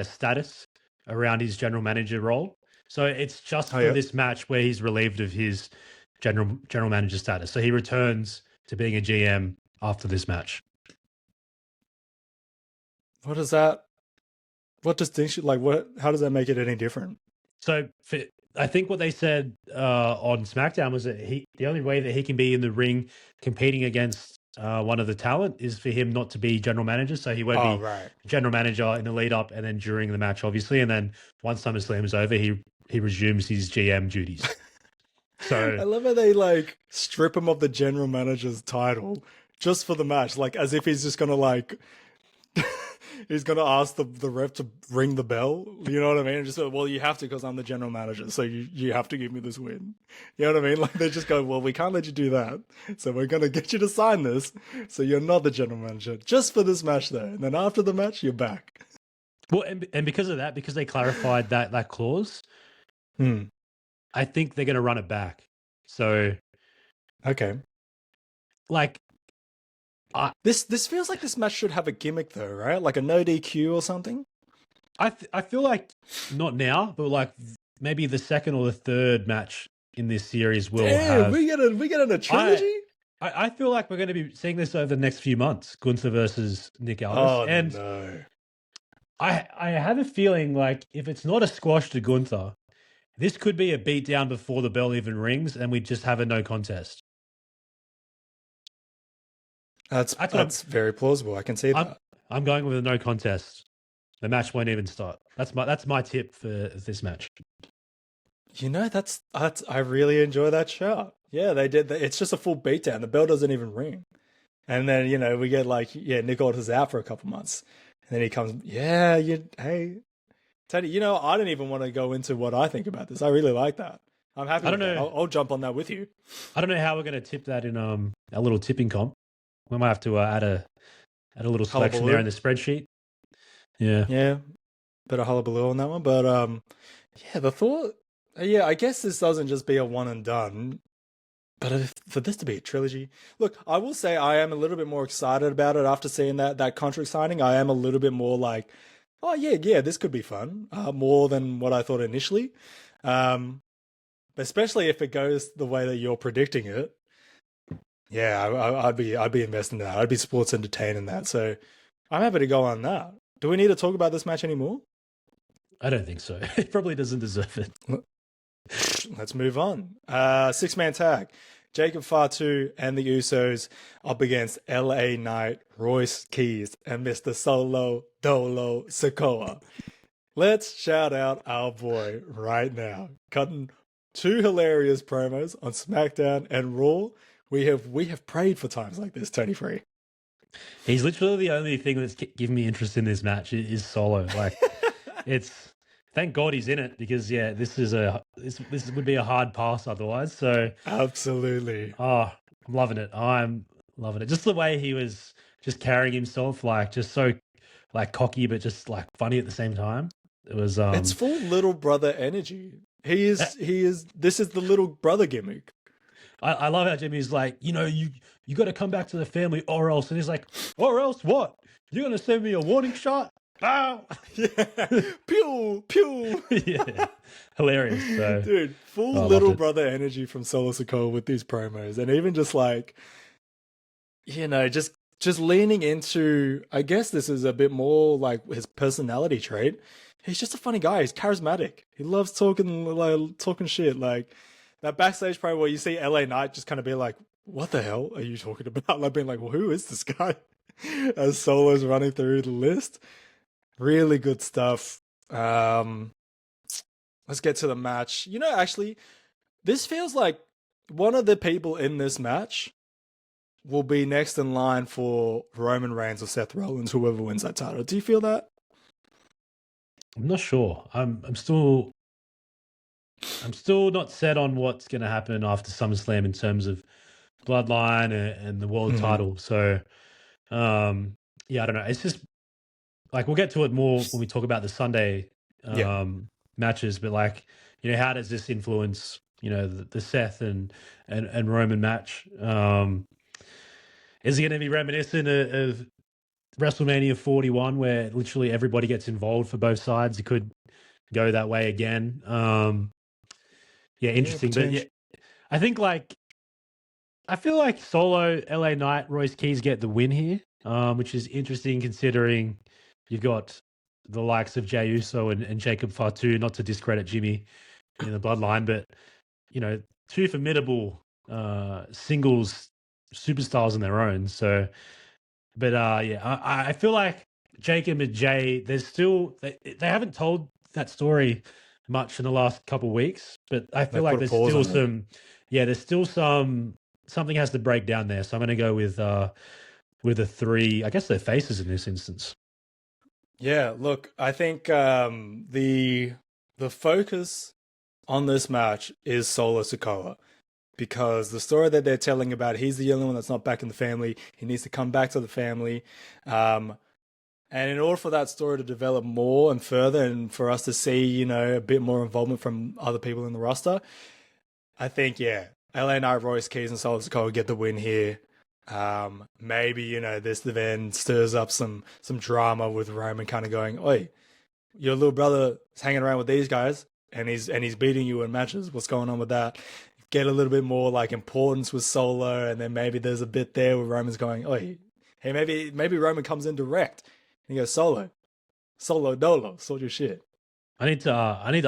status around his general manager role. So it's just for this match where he's relieved of his general manager status. So he returns to being a GM after this match. What distinction? How does that make it any different? So I think what they said on SmackDown was that the only way that he can be in the ring competing against one of the talent is for him not to be general manager. So he won't Oh, be right. general manager in the lead up and then during the match, obviously. And then once SummerSlam is over, he resumes his GM duties. So I love how they like strip him of the general manager's title just for the match, like as if he's just gonna like he's gonna ask the ref to ring the bell. You know what I mean? And just well, you have to because I'm the general manager, so you have to give me this win. You know what I mean? Like they just go, well, we can't let you do that, so we're gonna get you to sign this, so you're not the general manager just for this match though, and then after the match, you're back. well, and because of that, because they clarified that clause, Hmm. I think they're going to run it back. So Okay. like This feels like this match should have a gimmick though, right? Like a no DQ or something. I feel like not now, but like maybe the second or the third match in this series will Damn, have. we get a trilogy. I feel like we're going to be seeing this over the next few months, Gunther versus Nick Aldis, Oh and no. I have a feeling like if it's not a squash to Gunther, this could be a beatdown before the bell even rings, and we just have a no contest. That's very plausible. I can see I'm that. I'm going with a no contest. The match won't even start. That's my tip for this match. You know, that's I really enjoy that shot. Yeah, they did that. It's just a full beatdown. The bell doesn't even ring. And then, we get like, yeah, Nick Aldis out for a couple months. And then he comes, yeah, hey, Teddy, I don't even want to go into what I think about this. I really like that. I'm happy I with don't that. know. I'll jump on that with you. I don't know how we're going to tip that in a little tipping comp. We might have to add a little selection there in the spreadsheet. Yeah. Yeah, bit of hullabaloo on that one. But yeah, the thought, yeah, I guess this doesn't just be a one and done. But for this to be a trilogy, look, I will say I am a little bit more excited about it after seeing that contract signing. I am a little bit more like, oh yeah, this could be fun, more than what I thought initially. Especially if it goes the way that you're predicting it. Yeah, I'd be investing in that. I'd be sports entertaining that. So I'm happy to go on that. Do we need to talk about this match anymore? I don't think so. It probably doesn't deserve it. Let's move on. 6-man tag. Jacob Fatu and the Usos up against LA Knight, Royce Keys, and Mr. Solo Dolo Sikoa. Let's shout out our boy right now. Cutting 2 hilarious promos on SmackDown and Raw. We have prayed for times like this, Tony Free. He's literally the only thing that's given me interest in this match is Solo. Like, it's thank God he's in it because this would be a hard pass otherwise. So absolutely, I'm loving it. I'm loving it. Just the way he was just carrying himself, like just so like cocky, but just like funny at the same time. It was it's full little brother energy. He is. This is the little brother gimmick. I love how Jimmy's like, you got to come back to the family or else. And he's like, or else what? You're going to send me a warning shot? Ow! Yeah. Pew, pew. Yeah. Hilarious. So, dude, full little brother energy from Solo Sikoa with these promos. And even just like, just leaning into, I guess this is a bit more like his personality trait. He's just a funny guy. He's charismatic. He loves talking shit. Like, that backstage promo where you see LA Knight just kind of be like, what the hell are you talking about? Like being like, well, who is this guy? As Solo's running through the list. Really good stuff. Let's get to the match. Actually, this feels like one of the people in this match will be next in line for Roman Reigns or Seth Rollins, whoever wins that title. Do you feel that? I'm not sure. I'm still not set on what's going to happen after SummerSlam in terms of Bloodline and the world title. So, I don't know. It's just like we'll get to it more when we talk about the Sunday matches. But like, how does this influence the Seth and Roman match? Is it going to be reminiscent of WrestleMania 41, where literally everybody gets involved for both sides? It could go that way again. Interesting. But I think I feel like Solo, LA Knight, Royce Keys get the win here, which is interesting considering you've got the likes of Jey Uso and Jacob Fatu, not to discredit Jimmy, in the bloodline, but two formidable singles superstars on their own. So, but yeah, I feel like Jacob and Jay, there's still they haven't told that story much in the last couple of weeks, but I They feel like put a pause on it. there's still something has to break down there. So I'm going to go with the three. I guess they're faces in this instance. Yeah, look, I think the focus on this match is Solo Sikoa because the story that they're telling about he's the only one that's not back in the family. He needs to come back to the family. And in order for that story to develop more and further and for us to see, a bit more involvement from other people in the roster, I think, yeah, LA Knight, Royce Keys, and Solo Sikoa get the win here. Maybe, this then stirs up some drama with Roman kind of going, oi, your little brother is hanging around with these guys and he's beating you in matches. What's going on with that? Get a little bit more like importance with Solo, and then maybe there's a bit there where Roman's going, oi, hey, maybe Roman comes in direct and he goes, Solo Dolo, sort your shit. I need to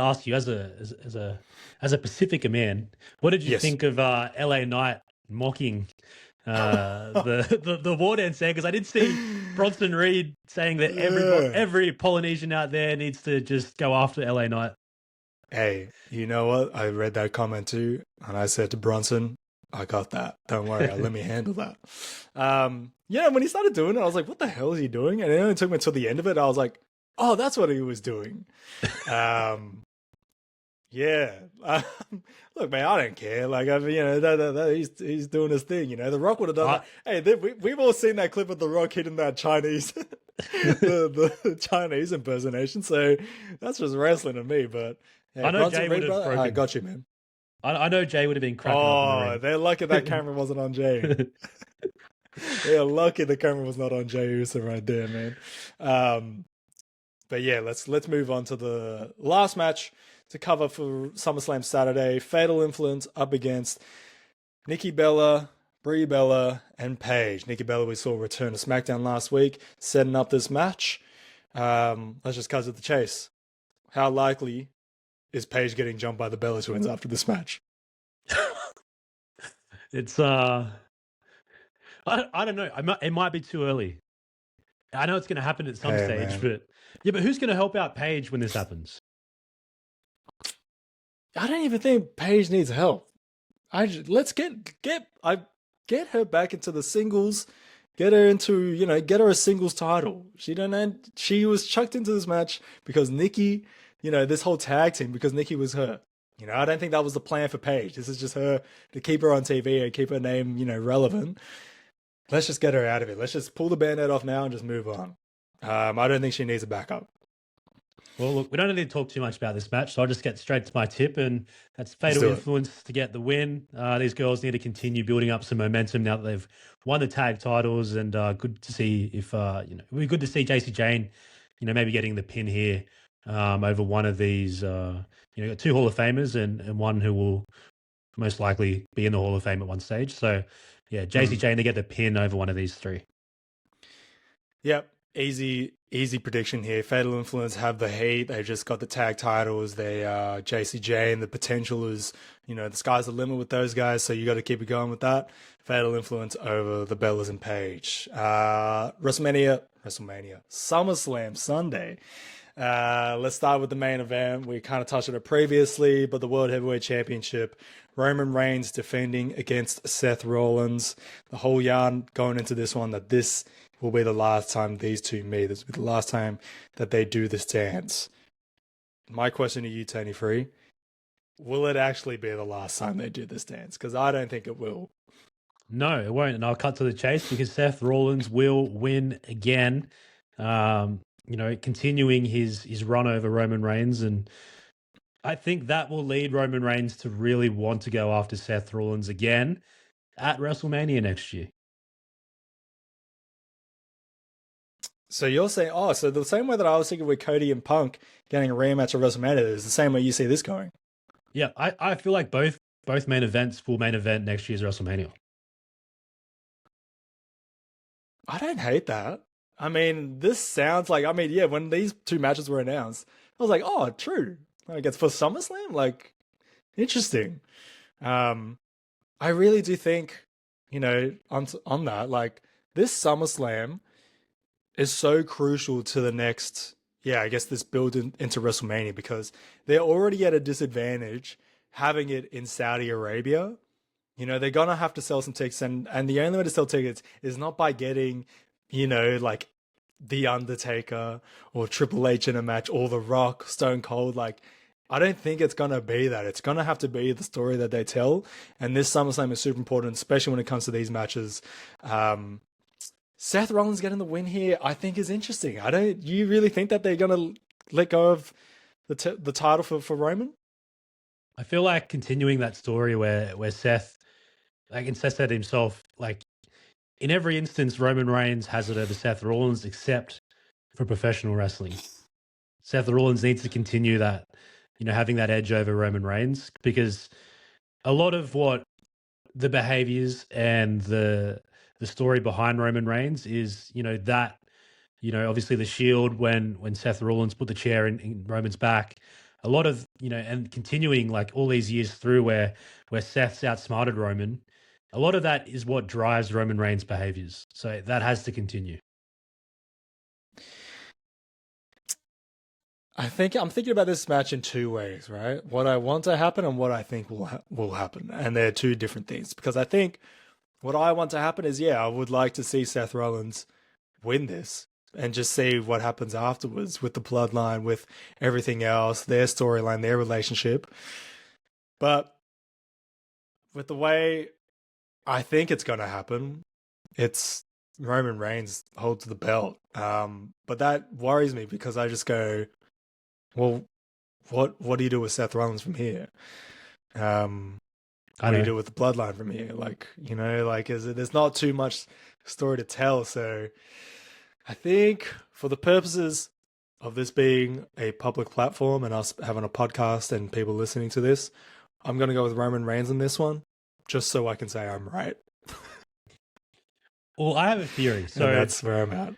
ask you as a Pacifica man, what did you Yes. think of LA Knight mocking the war dance there? Because I did see Bronson Reed saying that every Polynesian out there needs to just go after LA Knight. Hey, you know what? I read that comment too, and I said to Bronson, I got that. Don't worry, let me handle that. When he started doing it, I was like, what the hell is he doing? And it only took me until the end of it. I was like, oh, that's what he was doing. Yeah. Look, man, I don't care. Like, I mean, he's doing his thing. The Rock would have done that. Hey, we've all seen that clip of the Rock hitting that Chinese, the Chinese impersonation. So that's just wrestling to me. But hey, I know Jay would have broken. I got you, man. I know Jay would have been cracking up in the ring. They're lucky that camera wasn't on Jay. They're lucky the camera was not on Jay Uso right there, man. But yeah, let's move on to the last match to cover for SummerSlam Saturday. Fatal Influence up against Nikki Bella, Brie Bella, and Paige. Nikki Bella we saw return to SmackDown last week, setting up this match. Let's just cut to the chase. How likely is Paige getting jumped by the Bella Twins after this match? It's I don't know. It might be too early. I know it's going to happen at some stage, man. But who's going to help out Paige when this happens? I don't even think Paige needs help. Let's get her back into the singles. Get her into, get her a singles title. She was chucked into this match because Nikki, this whole tag team because Nikki was hurt. I don't think that was the plan for Paige. This is just her to keep her on TV and keep her name, relevant. Let's just get her out of it. Let's just pull the band-aid off now and just move on. I don't think she needs a backup. Well, look, we don't need to talk too much about this match, so I'll just get straight to my tip, and that's Fatal Influence to get the win. These girls need to continue building up some momentum now that they've won the tag titles, and good to see if it'd be good to see JC Jane, maybe getting the pin here over one of these. Got two Hall of Famers and one who will most likely be in the Hall of Fame at one stage. So, yeah, JC Jane to get the pin over one of these three. Yep. Easy prediction here. Fatal Influence have the heat. They've just got the tag titles. They JC Jane. The potential is, the sky's the limit with those guys. So you got to keep it going with that. Fatal Influence over the Bellas and Paige. WrestleMania, SummerSlam Sunday. Let's start with the main event. We kind of touched on it previously, but the World Heavyweight Championship. Roman Reigns defending against Seth Rollins. The whole yarn going into this one that this will be the last time these two meet. This will be the last time that they do this dance. My question to you, Tony Free, will it actually be the last time they do this dance? Because I don't think it will. No, it won't. And I'll cut to the chase because Seth Rollins will win again. Continuing his run over Roman Reigns. And I think that will lead Roman Reigns to really want to go after Seth Rollins again at WrestleMania next year. So you're saying, so the same way that I was thinking with Cody and Punk getting a rematch at WrestleMania is the same way you see this going? Yeah, I feel like both main events will main event next year's WrestleMania. I don't hate that. I mean, this sounds like, when these two matches were announced, I was like, oh, true. I guess for SummerSlam, like, Interesting. Um, I really do think, on that, like this SummerSlam is so crucial to the next, yeah, I guess this build into WrestleMania because they're already at a disadvantage having it in Saudi Arabia. They're gonna have to sell some tickets, and the only way to sell tickets is not by getting, like The Undertaker or Triple H in a match or The Rock, Stone Cold. Like, I don't think it's gonna be that. It's gonna have to be the story that they tell, and this SummerSlam is super important, especially when it comes to these matches. Um, Seth Rollins getting the win here, I think, is interesting. I don't. You really think that they're gonna let go of the title for Roman? I feel like continuing that story where Seth, like, and Seth said himself, like in every instance, Roman Reigns has it over Seth Rollins, except for professional wrestling. Seth Rollins needs to continue that, having that edge over Roman Reigns, because a lot of what the behaviors and the story behind Roman Reigns is, that, obviously the Shield when Seth Rollins put the chair in Roman's back, a lot of, and continuing like all these years through where Seth's outsmarted Roman, a lot of that is what drives Roman Reigns' behaviors. So that has to continue. I'm thinking about this match in two ways, right? What I want to happen and what I think will happen, and they're two different things. Because I think what I want to happen is, yeah, I would like to see Seth Rollins win this and just see what happens afterwards with the bloodline, with everything else, their storyline, their relationship. But with the way I think it's going to happen, it's Roman Reigns holds the belt. But that worries me because I just go, well, what do you do with Seth Rollins from here? What do you do with the bloodline from here? Like, there's not too much story to tell. So I think for the purposes of this being a public platform and us having a podcast and people listening to this, I'm going to go with Roman Reigns in this one, just so I can say I'm right. Well, I have a theory. So and that's where I'm at.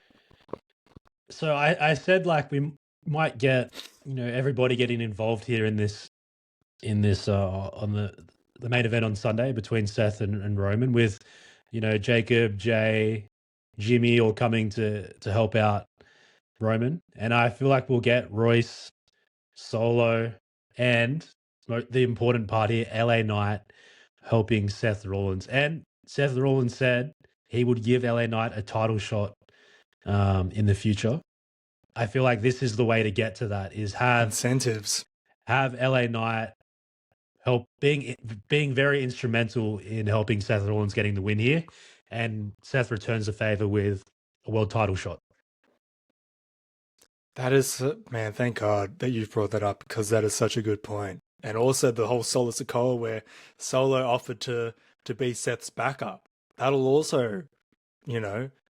So I said like we might get, everybody getting involved here in this on the main event on Sunday between Seth and Roman, with Jacob, Jay, Jimmy all coming to help out Roman, and I feel like we'll get Royce, Solo, and the important part here, LA Knight, helping Seth Rollins. And Seth Rollins said he would give LA Knight a title shot in the future. I feel like this is the way to get to that, is incentives. Have LA Knight help, being very instrumental in helping Seth Rollins getting the win here, and Seth returns the favor with a world title shot. That is, man, thank God that you've brought that up, because that is such a good point. And also the whole Solo Sikoa where Solo offered to be Seth's backup. That'll also,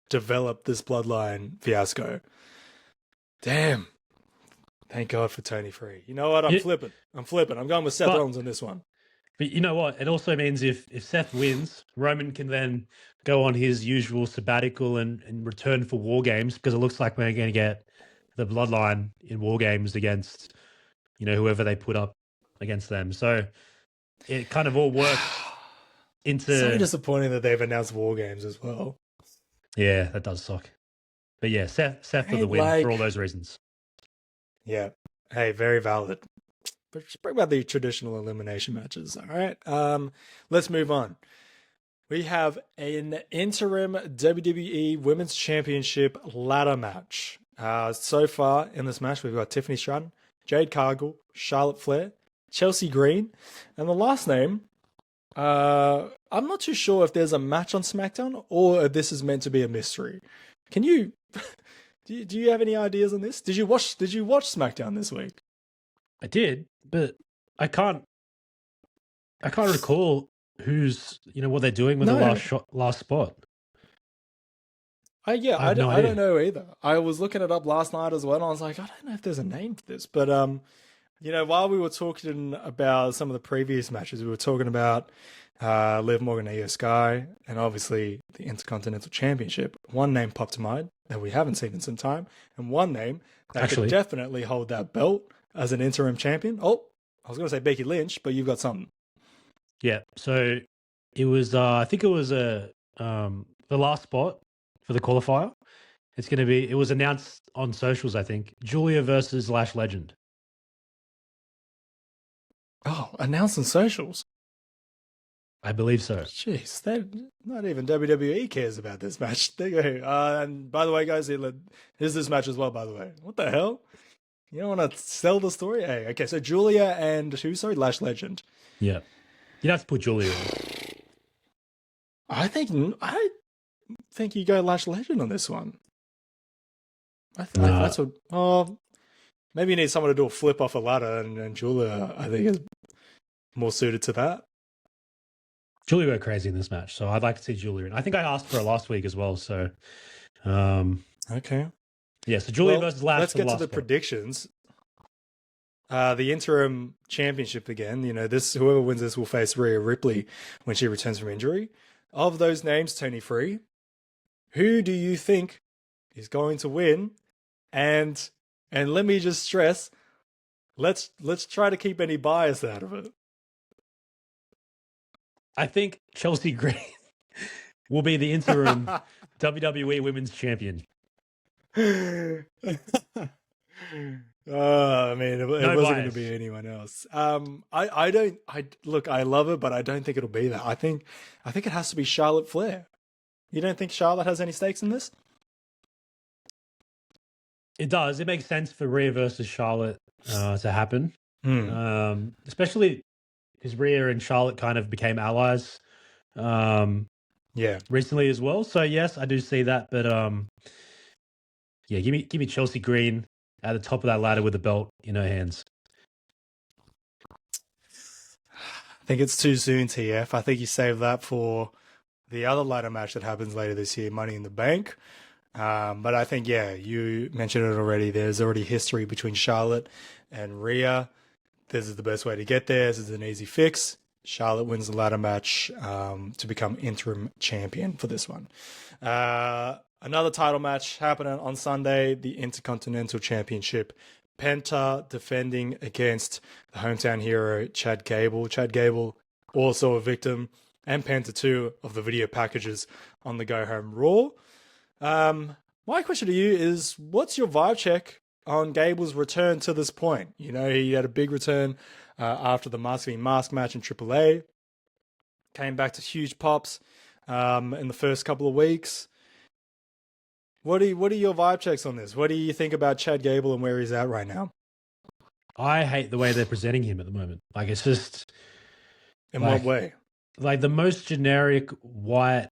develop this bloodline fiasco. Damn. Thank God for Tony Free. You know what? I'm flipping. I'm going with Seth Rollins on this one. But you know what? It also means if Seth wins, Roman can then go on his usual sabbatical and return for War Games, because it looks like we're going to get the bloodline in War Games against, whoever they put up against them. So it kind of all works into... So disappointing that they've announced War Games as well. Yeah, that does suck. But yeah, Seth for the win for all those reasons. Yeah. Hey, very valid. But just bring about the traditional elimination matches. All right. Let's move on. We have an interim WWE Women's Championship ladder match. So far in this match, we've got Tiffany Stratton, Jade Cargill, Charlotte Flair, Chelsea Green, and the last name, I'm not too sure if there's a match on SmackDown or if this is meant to be a mystery. Can you... Do you have any ideas on this? Did you watch SmackDown this week? I did, but I can't recall who's what they're doing with the last spot. I don't know either. I was looking it up last night as well, and I was like, I don't know if there's a name for this. But while we were talking about some of the previous matches, we were talking about Liv Morgan, Io Sky, and obviously the Intercontinental Championship. One name popped to mind that we haven't seen in some time, and one name that could definitely hold that belt as an interim champion. Oh, I was going to say Becky Lynch, but you've got something. Yeah. So it was, I think it was the last spot for the qualifier. It was announced on socials, I think. Julia versus Lash Legend. Oh, announcing socials. I believe so. Jeez, not even WWE cares about this match. There you go. And by the way, guys, here's this match as well, by the way. What the hell? You don't want to sell the story? Hey, okay, so Julia and who? Sorry, Lash Legend. Yeah. You'd have to put Julia in. I think you go Lash Legend on this one. That's what. Oh, maybe you need someone to do a flip off a ladder, and Julia, I think, is more suited to that. Julia went crazy in this match, so I'd like to see Julia in. I think I asked for her last week as well, so. Okay. Yeah, so Julia versus Lash. Let's get to the predictions. The interim championship again. You know, whoever wins this will face Rhea Ripley when she returns from injury. Of those names, Tony Free, who do you think is going to win? And let me just stress, let's try to keep any bias out of it. I think Chelsea Green will be the interim WWE Women's Champion. I mean, it wasn't going to be anyone else. I love it, but I don't think it'll be that. I think it has to be Charlotte Flair. You don't think Charlotte has any stakes in this? It does. It makes sense for Rhea versus Charlotte to happen, especially because Rhea and Charlotte kind of became allies. Recently as well. So yes, I do see that, but yeah, give me Chelsea Green at the top of that ladder with the belt in her hands. I think it's too soon, TF. I think you save that for the other ladder match that happens later this year, Money in the Bank. But I think, yeah, you mentioned it already. There's already history between Charlotte and Rhea. This is the best way to get there. This is an easy fix. Charlotte wins the ladder match to become interim champion for this one. Another title match happening on Sunday, the Intercontinental Championship. Penta defending against the hometown hero, Chad Gable. Chad Gable, also a victim, and Penta too, of the video packages on the Go Home Raw. My question to you is, what's your vibe check on Gable's return to this point? You know, he had a big return after the Mask v Mask match in AAA. Came back to huge pops in the first couple of weeks. What are your vibe checks on this? What do you think about Chad Gable and where he's at right now? I hate the way they're presenting him at the moment. Like, it's just... In what way? Like, the most generic white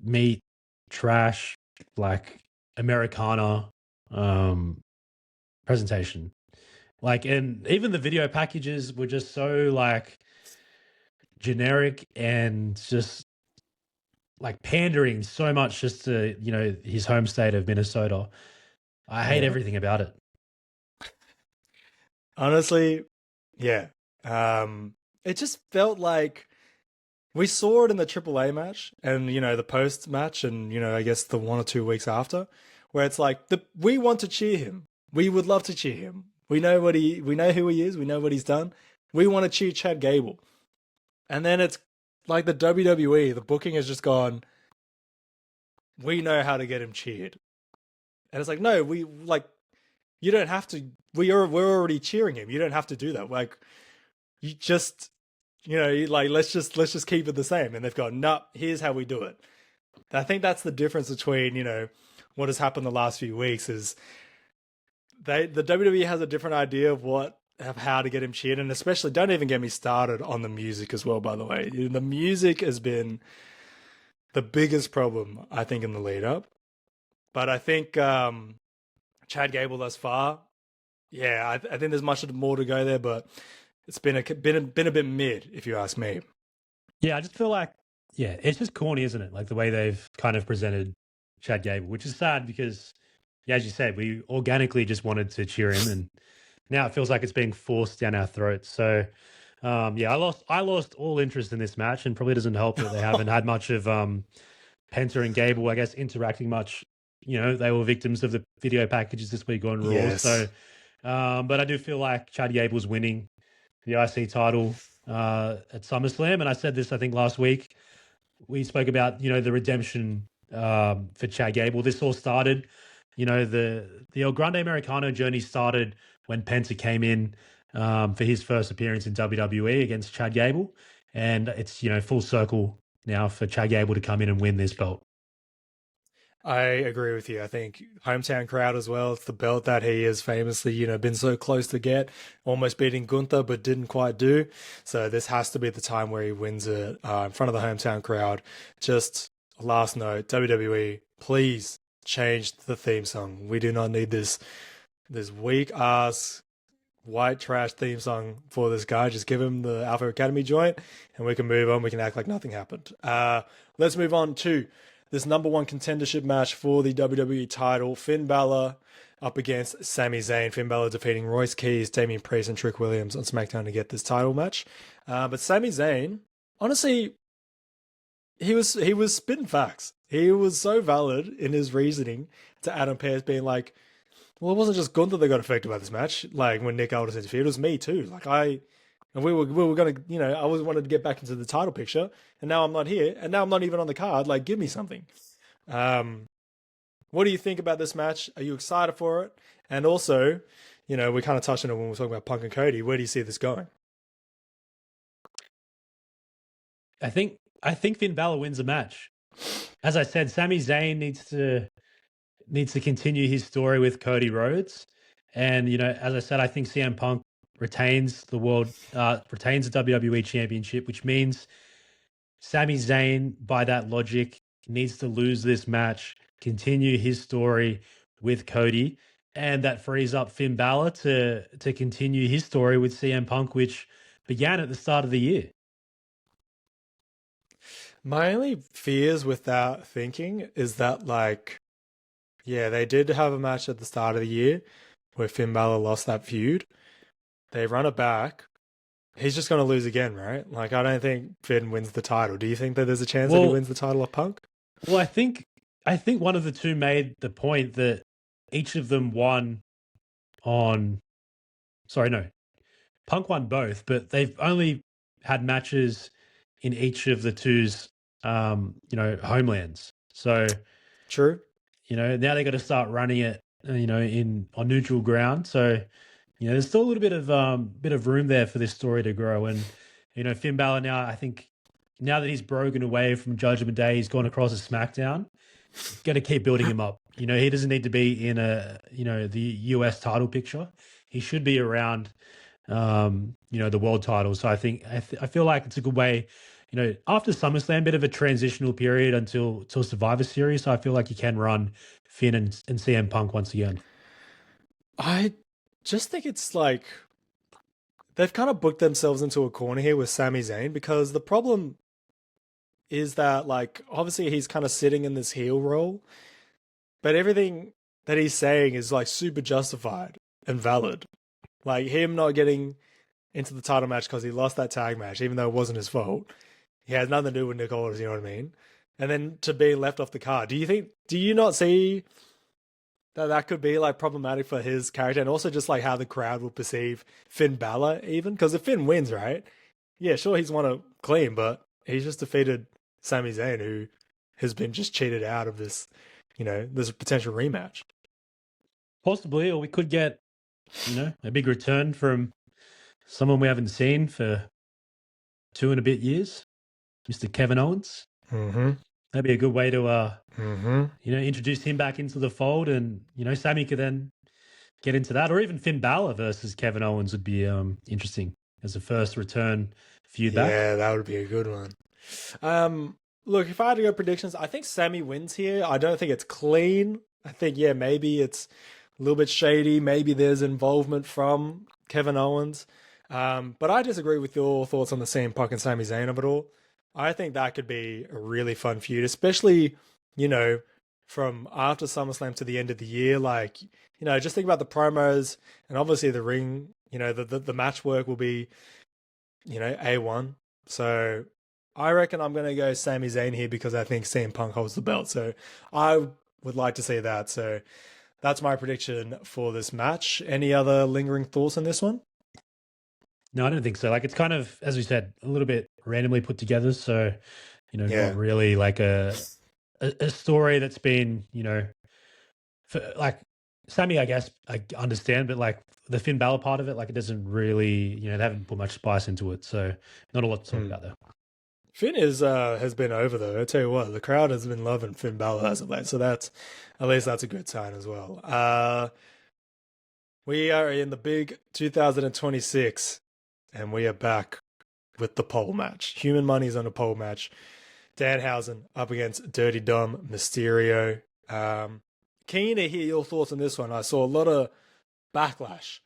meat trash, like, Americana presentation. Like, and even the video packages were just so, like, generic and just... like pandering so much just to, you know, his home state of Minnesota. I hate everything about it. Honestly, yeah. It just felt like we saw it in the AAA match and, you know, the post match and, you know, I guess the 1 or 2 weeks after, where it's like we want to cheer him. We would love to cheer him. We know who he is. We know what he's done. We want to cheer Chad Gable. And then it's like the WWE, the booking has just gone, we know how to get him cheered. And it's like, no, you don't have to, we're already cheering him. You don't have to do that. Like, you just, you know, like, let's just keep it the same. And they've gone, no, here's how we do it. I think that's the difference between, you know, what has happened the last few weeks is the WWE has a different idea of how to get him cheered, and especially don't even get me started on the music as well, by the way. The music has been the biggest problem, I think, in the lead up. But I think Chad Gable thus far, yeah, I think there's much more to go there, but it's been a bit mid, if you ask me. Yeah, I just feel like, yeah, it's just corny, isn't it? Like the way they've kind of presented Chad Gable, which is sad because, yeah, as you said, we organically just wanted to cheer him, and now it feels like it's being forced down our throats. So, yeah, I lost all interest in this match, and probably doesn't help that they haven't had much of Penta and Gable, I guess, interacting much. You know, they were victims of the video packages this week on Raw. Yes. So, but I do feel like Chad Gable's winning. the IC title at SummerSlam. And I said this, I think, last week. We spoke about, the redemption for Chad Gable. This all started, the El Grande Americano journey started when Penta came in for his first appearance in WWE against Chad Gable. And it's, full circle now for Chad Gable to come in and win this belt. I agree with you. I think hometown crowd as well. It's the belt that he has famously, been so close to get, almost beating Gunther, but didn't quite do. So this has to be the time where he wins it in front of the hometown crowd. Just a last note, WWE, please change the theme song. We do not need this weak ass white trash theme song for this guy. Just give him the Alpha Academy joint, and we can move on. We can act like nothing happened. Let's move on to this number one contendership match for the WWE title. Finn Balor up against Sami Zayn. Finn Balor defeating Royce Keys, Damian Priest, and Trick Williams on SmackDown to get this title match. But Sami Zayn, honestly, he was spitting facts. He was so valid in his reasoning to Adam Pearce being like, well, it wasn't just Gunther that got affected by this match. Like when Nick Aldis interfered, it was me too. And we were gonna, I always wanted to get back into the title picture, and now I'm not here, and now I'm not even on the card. Like, give me something. What do you think about this match? Are you excited for it? And also, we kind of touched on it when we were talking about Punk and Cody. Where do you see this going? I think Finn Balor wins the match. As I said, Sami Zayn needs to continue his story with Cody Rhodes. And, as I said, I think CM Punk retains the WWE Championship, which means Sami Zayn, by that logic, needs to lose this match, continue his story with Cody, and that frees up Finn Balor to continue his story with CM Punk, which began at the start of the year. My only fears with that thinking is that, yeah, they did have a match at the start of the year where Finn Balor lost that feud. They run it back. He's just going to lose again, right? Like, I don't think Finn wins the title. Do you think that there's a chance that he wins the title of Punk? Well, I think one of the two made the point that each of them won on. Sorry, no, Punk won both, but they've only had matches in each of the two's, homelands. So true. Now they got to start running it, on neutral ground. So, there's still a little bit of room there for this story to grow. And, Finn Balor now, I think now that he's broken away from Judgment Day, he's gone across to SmackDown, got to keep building him up. He doesn't need to be in the US title picture. He should be around, the world title. So I think, I feel like it's a good way, after SummerSlam, bit of a transitional period until Survivor Series. So I feel like you can run Finn and CM Punk once again. I just think it's like they've kind of booked themselves into a corner here with Sami Zayn, because the problem is that, obviously he's kind of sitting in this heel role, but everything that he's saying is super justified and valid. Like him not getting into the title match because he lost that tag match, even though it wasn't his fault. He has nothing to do with Nick Aldis, you know what I mean? And then to be left off the card. Do you not see that could be problematic for his character, and also just how the crowd will perceive Finn Balor even? Because if Finn wins, right? Yeah, sure, he's won a clean, but he's just defeated Sami Zayn, who has been just cheated out of this, this potential rematch. Possibly, or we could get, a big return from someone we haven't seen for 2 and a bit years, Mr. Kevin Owens. Mm-hmm. That'd be a good way to, introduce him back into the fold, and Sammy could then get into that, or even Finn Balor versus Kevin Owens would be interesting as a first return feud back. Yeah, that would be a good one. Look, if I had to go predictions, I think Sammy wins here. I don't think it's clean. I think, maybe it's a little bit shady. Maybe there's involvement from Kevin Owens. But I disagree with your thoughts on the CM Punk and Sami Zayn of it all. I think that could be a really fun feud, especially, from after SummerSlam to the end of the year. Just think about the promos, and obviously the ring, the match work will be, A1. So I reckon I'm going to go Sami Zayn here because I think CM Punk holds the belt. So I would like to see that. So that's my prediction for this match. Any other lingering thoughts on this one? No, I don't think so. Like it's kind of, as we said, a little bit randomly put together. So, not Yeah. really like a story that's been, for, like Sammy, I guess I understand, but like the Finn Balor part of it, like it doesn't really, they haven't put much spice into it. So not a lot to talk Hmm. about there. Finn is has been over though. I tell you what, the crowd has been loving Finn Balor as of late, so that's at least that's a good sign as well. We are in the big 2026, and we are back with the pole match. Human Money's on a pole match. Danhausen up against Dirty Dom Mysterio. Keen to hear your thoughts on this one. I saw a lot of backlash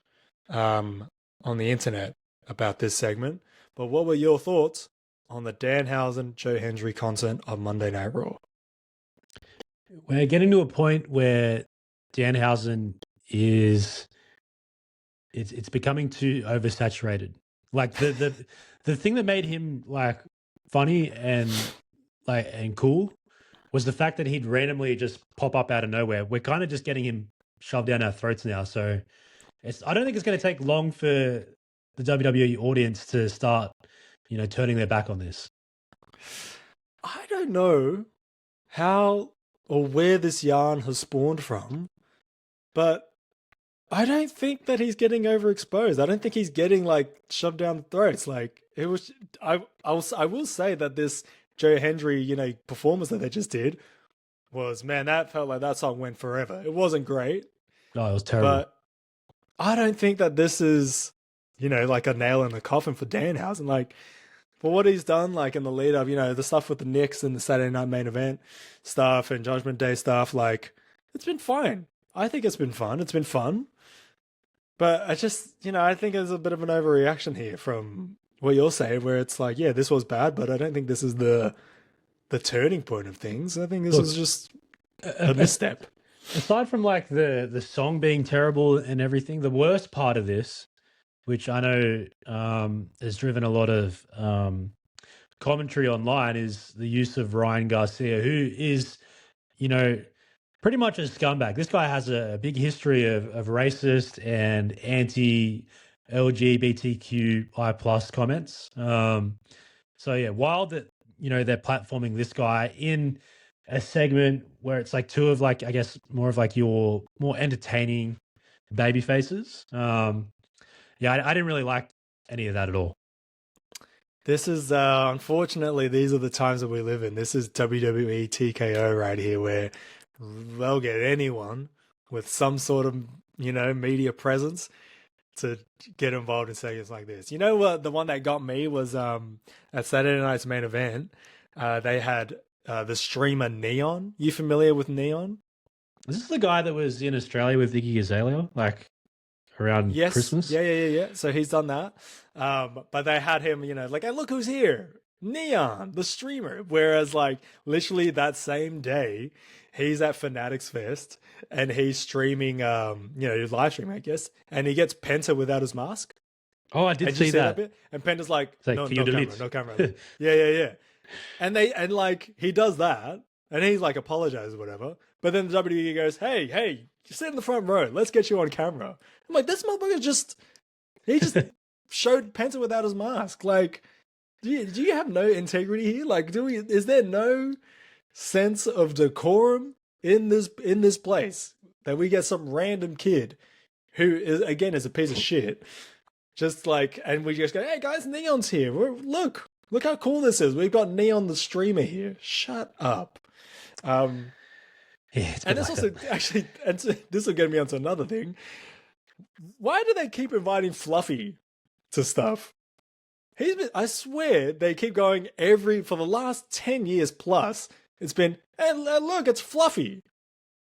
on the internet about this segment, but what were your thoughts on the Danhausen Joe Hendry content of Monday Night Raw? We're getting to a point where Danhausen is it's becoming too oversaturated. Like the thing that made him like funny and cool was the fact that he'd randomly just pop up out of nowhere. We're kind of just getting him shoved down our throats now. So I don't think it's going to take long for the WWE audience to start, turning their back on this. I don't know how or where this yarn has spawned from, but I don't think that he's getting overexposed. I don't think he's getting like shoved down the throats. Like it was, I will say that this Joe Hendry, performance that they just did was, man, that felt like that song went forever. It wasn't great, Oh, it was terrible. but I don't think that this is, like a nail in the coffin for Danhausen. Like for what he's done, like in the lead up, the stuff with the Knicks and the Saturday Night Main Event stuff and Judgment Day stuff, like it's been fine. I think it's been fun. It's been fun. But I just, I think there's a bit of an overreaction here from what you're saying, where it's like, yeah, this was bad, but I don't think this is the turning point of things. I think this Look, is just a misstep. aside from like the song being terrible and everything, the worst part of this, which I know has driven a lot of commentary online, is the use of Ryan Garcia, who is, pretty much a scumbag. This guy has a big history of racist and anti LGBTQI plus comments. So yeah, wild that they're platforming this guy in a segment where it's like two of like I guess more of like your more entertaining baby faces. Yeah, I didn't really like any of that at all. This is, unfortunately, these are the times that we live in. This is WWE TKO right here, where they'll get anyone with some sort of, media presence to get involved in segments like this. You know what? The one that got me was at Saturday Night's Main Event. They had the streamer Neon. You familiar with Neon? Is this the guy that was in Australia with Vicky Azalea, like around Yes. Christmas? Yeah. So he's done that. But they had him, like, hey, look who's here. Neon, the streamer. Whereas, like, literally that same day, he's at Fanatics Fest and he's streaming, live streaming, I guess, and he gets Penta without his mask. Oh, I did Did you see see that. that bit? And Penta's like, It's like, no, can you no camera, delete? no camera. Yeah. And like he does that, and he's like apologizes or whatever. But then the WWE goes, hey, you sit in the front row. Let's get you on camera. I'm like, this motherfucker he just showed Penta without his mask. Like, do you have no integrity here? Like, is there no sense of decorum in this place that we get some random kid who is a piece of shit, just like, and we just go, hey guys, Neon's here. Look how cool this is. We've got Neon the streamer here. Shut up. Yeah, it's And been this like also that. actually, and so this will get me onto another thing. Why do they keep inviting Fluffy to stuff? I swear they keep going for the last 10 years plus. It's been, hey, look, it's Fluffy.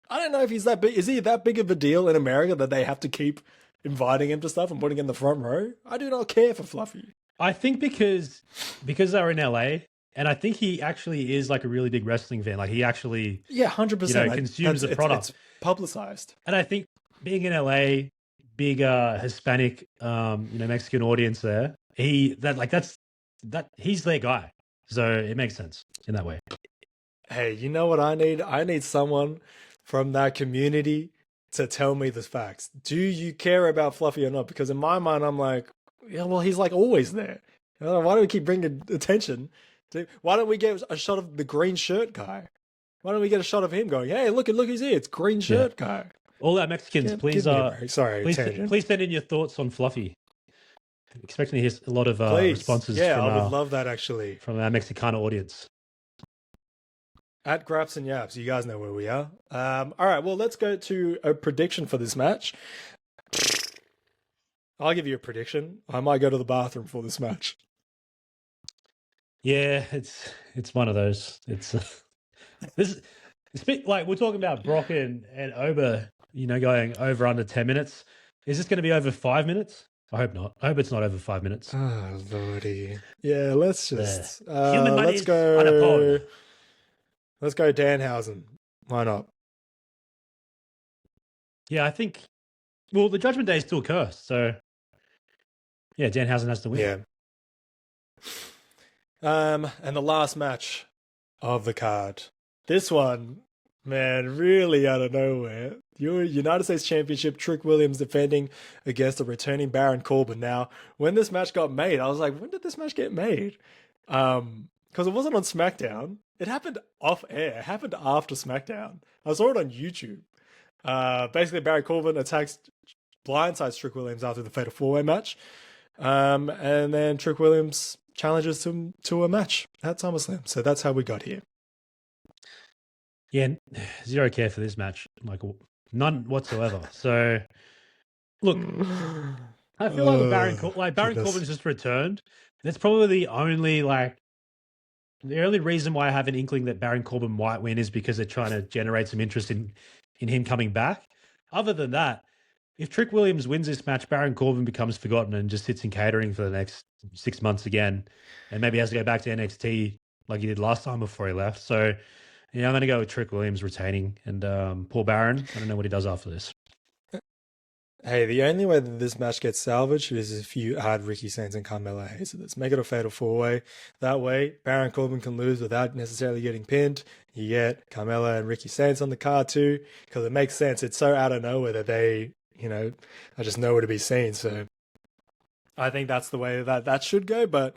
I don't know if he's that big. Is he that big of a deal in America that they have to keep inviting him to stuff and putting him in the front row? I do not care for Fluffy. I think because they're in LA, and I think he actually is like a really big wrestling fan. Like he actually, Yeah, 100%. consumes the product. It's publicized. And I think being in LA, big Hispanic, Mexican audience there, he's their guy. So it makes sense in that way. Hey, you know what I need? I need someone from that community to tell me the facts. Do you care about Fluffy or not? Because in my mind, I'm like, Yeah, well, he's like always there. Why do we keep bringing attention to? Why don't we get a shot of the green shirt guy? Why don't we get a shot of him going, "Hey, look who's here! It's green Yeah. shirt guy." All our Mexicans, Give me a break. Sorry, tangent. please send in your thoughts on Fluffy. Expecting to hear a lot of Please, responses yeah, I would love that actually. from our Mexicana audience. At Graps and Yaps, you guys know where we are. All right, well, let's go to a prediction for this match. I'll give you a prediction. I might go to the bathroom for this match. Yeah, it's one of those. It's this. It's like we're talking about Brock and Ober, going over under 10 minutes. Is this going to be over 5 minutes? I hope not. I hope it's not over 5 minutes. Oh, lordy. Yeah, let's just human money let's go. unopposed. Let's go Danhausen. Why not? Yeah, I think. Well, the Judgment Day is still cursed, so yeah, Danhausen has to win. Yeah. And the last match of the card. This one, man, really out of nowhere. Your United States Championship, Trick Williams defending against the returning Baron Corbin. Now, when this match got made, I was like, when did this match get made? Because it wasn't on SmackDown. It happened off air. It happened after SmackDown. I saw it on YouTube. Basically, Baron Corbin attacks, blindsides Trick Williams after the Fatal 4-Way match. And then Trick Williams challenges him to a match at SummerSlam. So that's how we got here. Yeah, zero care for this match. Like, none whatsoever. So, look, I feel like Baron Corbin's just returned. That's probably the only reason why I have an inkling that Baron Corbin might win is because they're trying to generate some interest in him coming back. Other than that, if Trick Williams wins this match, Baron Corbin becomes forgotten and just sits in catering for the next 6 months again, and maybe has to go back to NXT like he did last time before he left. So, yeah, I'm going to go with Trick Williams retaining, and poor Baron, I don't know what he does after this. Hey, the only way that this match gets salvaged is if you add Ricky Sainz and Carmelo Hayes to this. Make it a fatal 4-way. That way, Baron Corbin can lose without necessarily getting pinned. You get Carmelo and Ricky Sainz on the card too, because it makes sense. It's so out of nowhere that they, are just nowhere to be seen. So I think that's the way that should go. But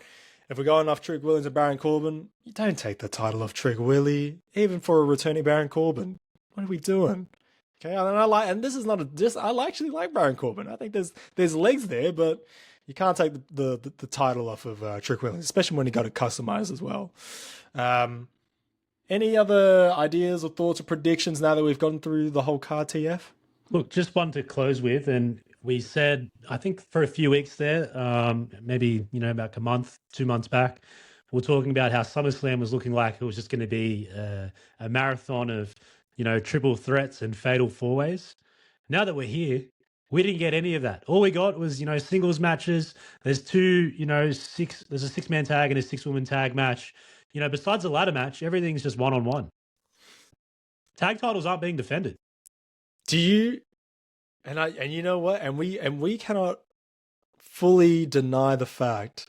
if we're going off Trick Williams and Baron Corbin, you don't take the title off Trick Willie, even for a returning Baron Corbin. What are we doing? Okay, I actually like Baron Corbin. I think there's legs there, but you can't take the title off of Trick Williams, especially when he got it customized as well. Any other ideas or thoughts or predictions now that we've gone through the whole card, TF? Look, just one to close with, and we said, I think for a few weeks there, maybe about a month, 2 months back, we we're talking about how SummerSlam was looking like it was just going to be a marathon of triple threats and fatal 4-ways. Now that we're here, we didn't get any of that. All we got was, singles matches. There's there's a 6-man tag and a 6-woman tag match. Besides the ladder match, everything's just one-on-one. Tag titles aren't being defended. Do you? And you know what? And we cannot fully deny the fact,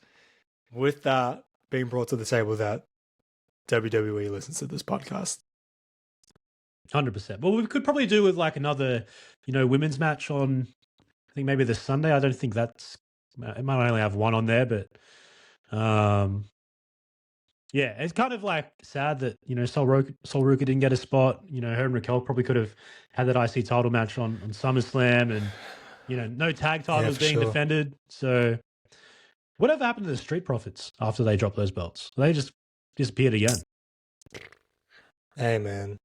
with that being brought to the table, that WWE listens to this podcast. 100%. Well, we could probably do with another, women's match on, I think maybe this Sunday. I don't think it might only have one on there, but yeah, it's kind of sad that, Sol Ruka didn't get a spot. Her and Raquel probably could have had that IC title match on SummerSlam, and, no tag titles being defended. So whatever happened to the Street Profits after they dropped those belts? They just disappeared again. Hey, man.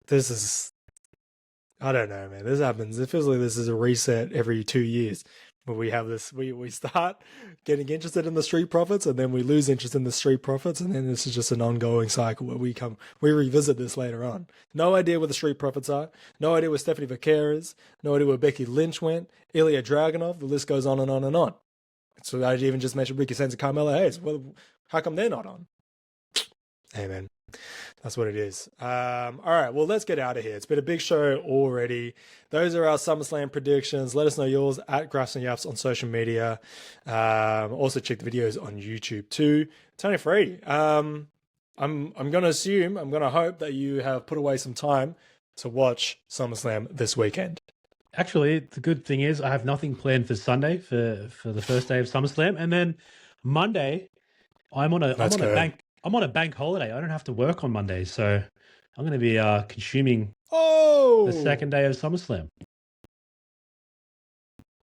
I don't know, man. This happens. It feels like this is a reset every 2 years. Where we have this, we start getting interested in the Street Profits, and then we lose interest in the Street Profits, and then this is just an ongoing cycle where we revisit this later on. No idea where the Street Profits are. No idea where Stephanie Vaquer is. No idea where Becky Lynch went. Ilya Dragunov. The list goes on and on and on. So I even just mentioned Ricky Sainz and Carmelo Hayes. Well, how come they're not on? Hey, man. That's what it is. All right, well, let's get out of here. It's been a big show already. Those are our SummerSlam predictions. Let us know yours at Graphs and Yaps on social media. Also check the videos on YouTube too. Tony Free, I'm going to hope that you have put away some time to watch SummerSlam this weekend. Actually, the good thing is I have nothing planned for Sunday for the first day of SummerSlam, and then Monday I'm Let's on a go. bank holiday. I don't have to work on Monday, so I'm going to be consuming the Oh, second day of SummerSlam.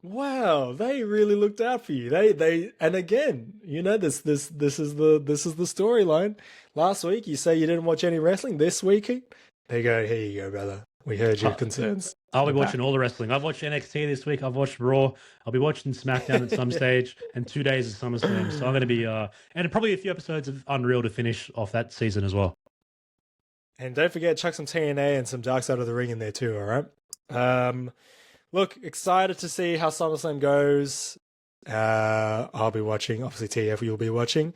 wow! They really looked out for you. And again, this is the storyline. Last week you say you didn't watch any wrestling. This week they go, here you go, brother. We heard your Uh, concerns. I'll be You're watching back. all the wrestling. I've watched NXT this week. I've watched Raw. I'll be watching SmackDown at some stage, and 2 days of SummerSlam. So I'm going to be and probably a few episodes of Unreal to finish off that season as well. And don't forget, chuck some TNA and some Dark Side of the Ring in there too. All right. Look, excited to see how SummerSlam goes. I'll be watching. Obviously, TF, you'll be watching.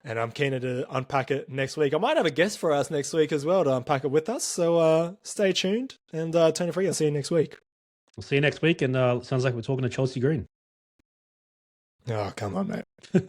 And I'm keen to unpack it next week. I might have a guest for us next week as well to unpack it with us. So stay tuned. And Tony Free, I'll see you next week. We'll see you next week. And sounds like we're talking to Chelsea Green. Oh, come on, mate.